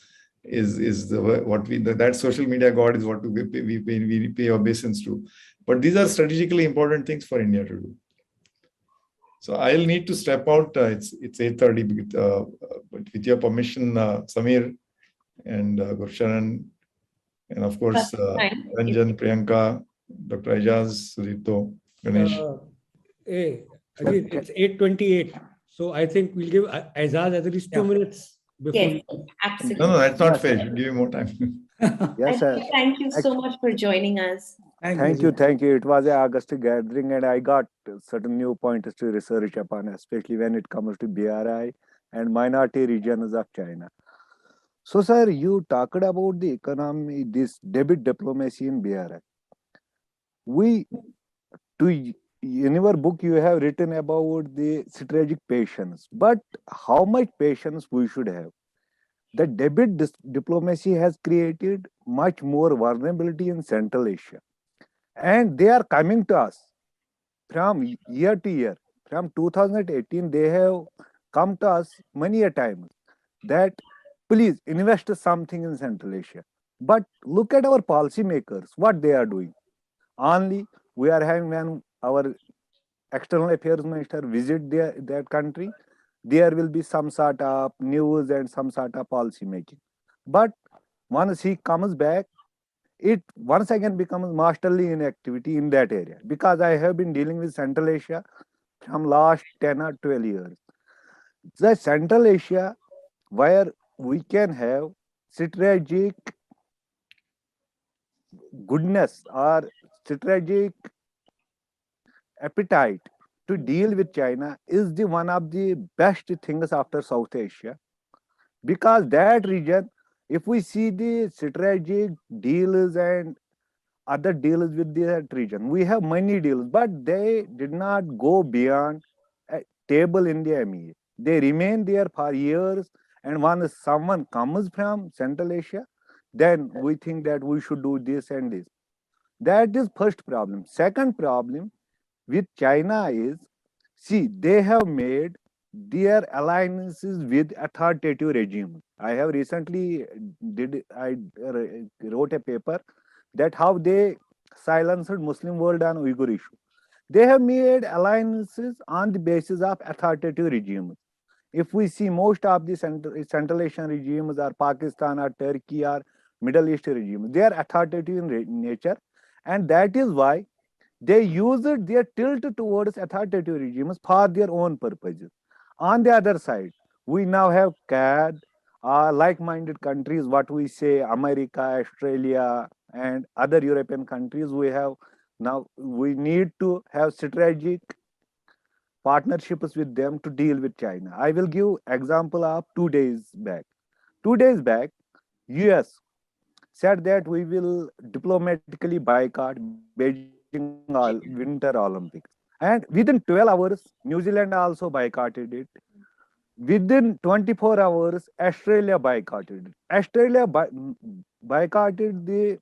that social media god is what we pay obeisance to. But these are strategically important things for India to do. So I'll need to step out. It's 8:30. But with your permission, Samir and Gursharan, and of course, Ranjan, Priyanka, Dr. Aijaz, Sudipto, Ganesh. Hey, Ajit, it's 8:28. So I think we'll give Aijaz at least 2 minutes before. Yes, absolutely. No, that's not fair. Give me more time. Yes, sir. Thank you so much for joining us. Thank you. It was an August gathering, and I got certain new points to research upon, especially when it comes to BRI and minority regions of China. So, sir, you talked about the economy, this debit diplomacy in BRI. In your book, you have written about the strategic patience, but how much patience we should have? The debit diplomacy has created much more vulnerability in Central Asia. And they are coming to us from year to year. From 2018, they have come to us many a time that please invest something in Central Asia. But look at our policymakers, what they are doing. Only we are having, when our external affairs minister visit that country, there will be some sort of news and some sort of policy making. But once he comes back, it once again becomes masterly inactivity in that area, because I have been dealing with Central Asia from last 10 or 12 years. The Central Asia, where we can have strategic goodness or strategic appetite to deal with China, is the one of the best things after South Asia, because that region, if we see the strategic deals and other deals with that region. We have many deals, but they did not go beyond a table in the MEA. They remain there for years. And once someone comes from Central Asia, then we think that we should do this and this. That is first problem. Second problem with China is, see, they have made their alliances with authoritative regimes. I have recently wrote a paper that how they silenced Muslim world on Uyghur issue. They have made alliances on the basis of authoritative regimes. If we see most of the Central Asian regimes are Pakistan or Turkey or Middle East regimes, they are authoritative in nature, and that is why they used their tilt towards authoritative regimes for their own purposes. On the other side, we now have CAD, like-minded countries, what we say, America, Australia, and other European countries. We have now, we need to have strategic partnerships with them to deal with China. I will give example of 2 days back. 2 days back, US said that we will diplomatically boycott Beijing Winter Olympics. And within 12 hours, New Zealand also boycotted it. Within 24 hours, Australia boycotted it. Australia boycotted the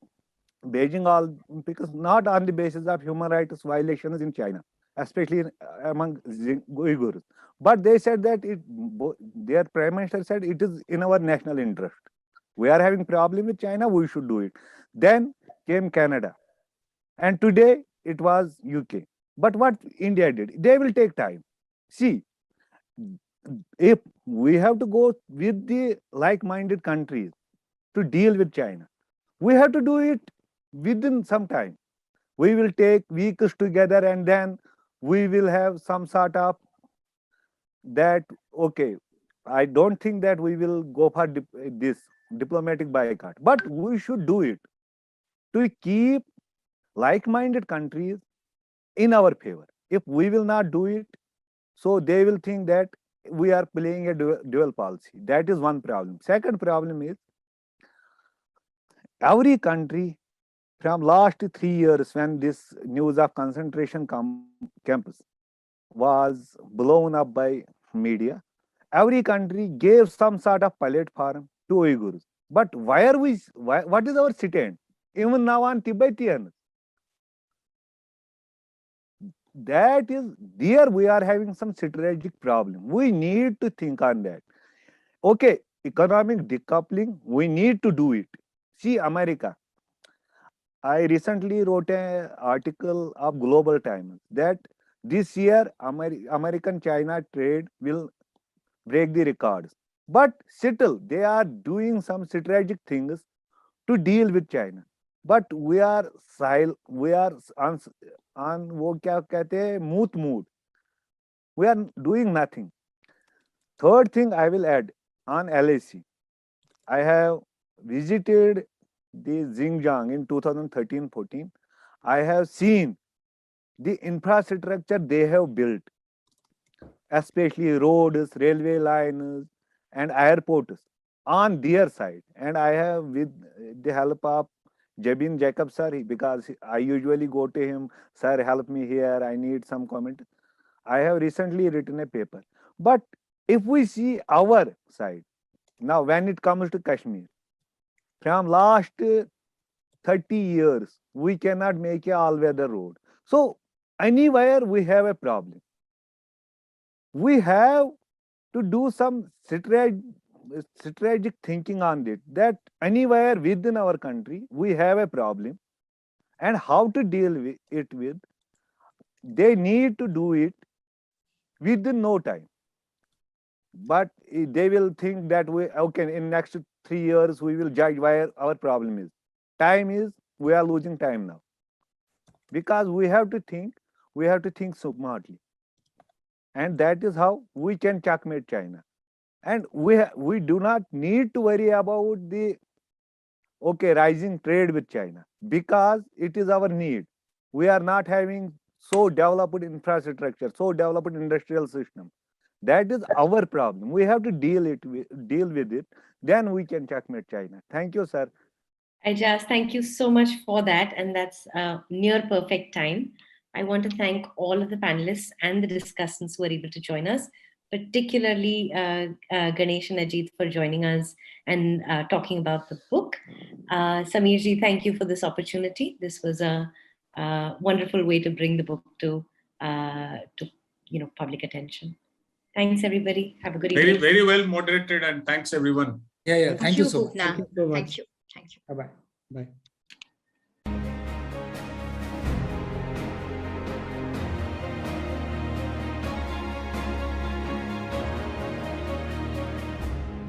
Beijing Olympics not on the basis of human rights violations in China, especially among Uyghurs. But they said that their prime minister said it is in our national interest. We are having problem with China, we should do it. Then came Canada. And today it was UK. But what India did, they will take time. See, if we have to go with the like-minded countries to deal with China, we have to do it within some time. We will take weeks together and then we will have some sort of that, okay, I don't think that we will go for this diplomatic boycott, but we should do it to keep like-minded countries in our favor. If we will not do it, so they will think that we are playing a dual policy. That is one problem. Second problem is, every country from last 3 years, when this news of concentration camps was blown up by media, every country gave some sort of platform to Uyghurs. But what is our stand? Even now on Tibetan, that is there we are having some strategic problem. We need to think on that. Okay, economic decoupling, we need to do it. See, America. I recently wrote an article of Global Times that this year American-China trade will break the records. But still, they are doing some strategic things to deal with China. But we are on वो क्या कहते हैं मूत mood. We are doing nothing. Third thing I will add on LAC. I have visited the Xinjiang in 2013-14. I have seen the infrastructure they have built, especially roads, railway lines, and airports on their side. And I have, with the help of Jabin Jacob sir, because I usually go to him, sir, help me here, I need some comment. I have recently written a paper. But if we see our side, now when it comes to Kashmir, from last 30 years, we cannot make a all-weather road. So anywhere we have a problem. We have to do some strategic thinking on it, that anywhere within our country we have a problem and how to deal with it with. They need to do it within no time. But they will think that okay, in next 3 years we will judge where our problem is. Time is, we are losing time now. Because we have to think smartly. And that is how we can checkmate China. And we do not need to worry about the rising trade with China, because it is our need. We are not having so developed infrastructure, so developed industrial system. That is our problem. We have to deal with it. Then we can checkmate China. Thank you, sir. Ajaz, thank you so much for that. And that's near perfect time. I want to thank all of the panelists and the discussants who were able to join us, particularly Ganesh and Ajit for joining us and talking about the book. Sameerji, thank you for this opportunity. This was a wonderful way to bring the book to public attention. Thanks, everybody. Have a good evening. Very well moderated, and thanks everyone. Yeah. Thank you so much. Bhuvna. Thank you so much. Thank you. Bye-bye. Bye.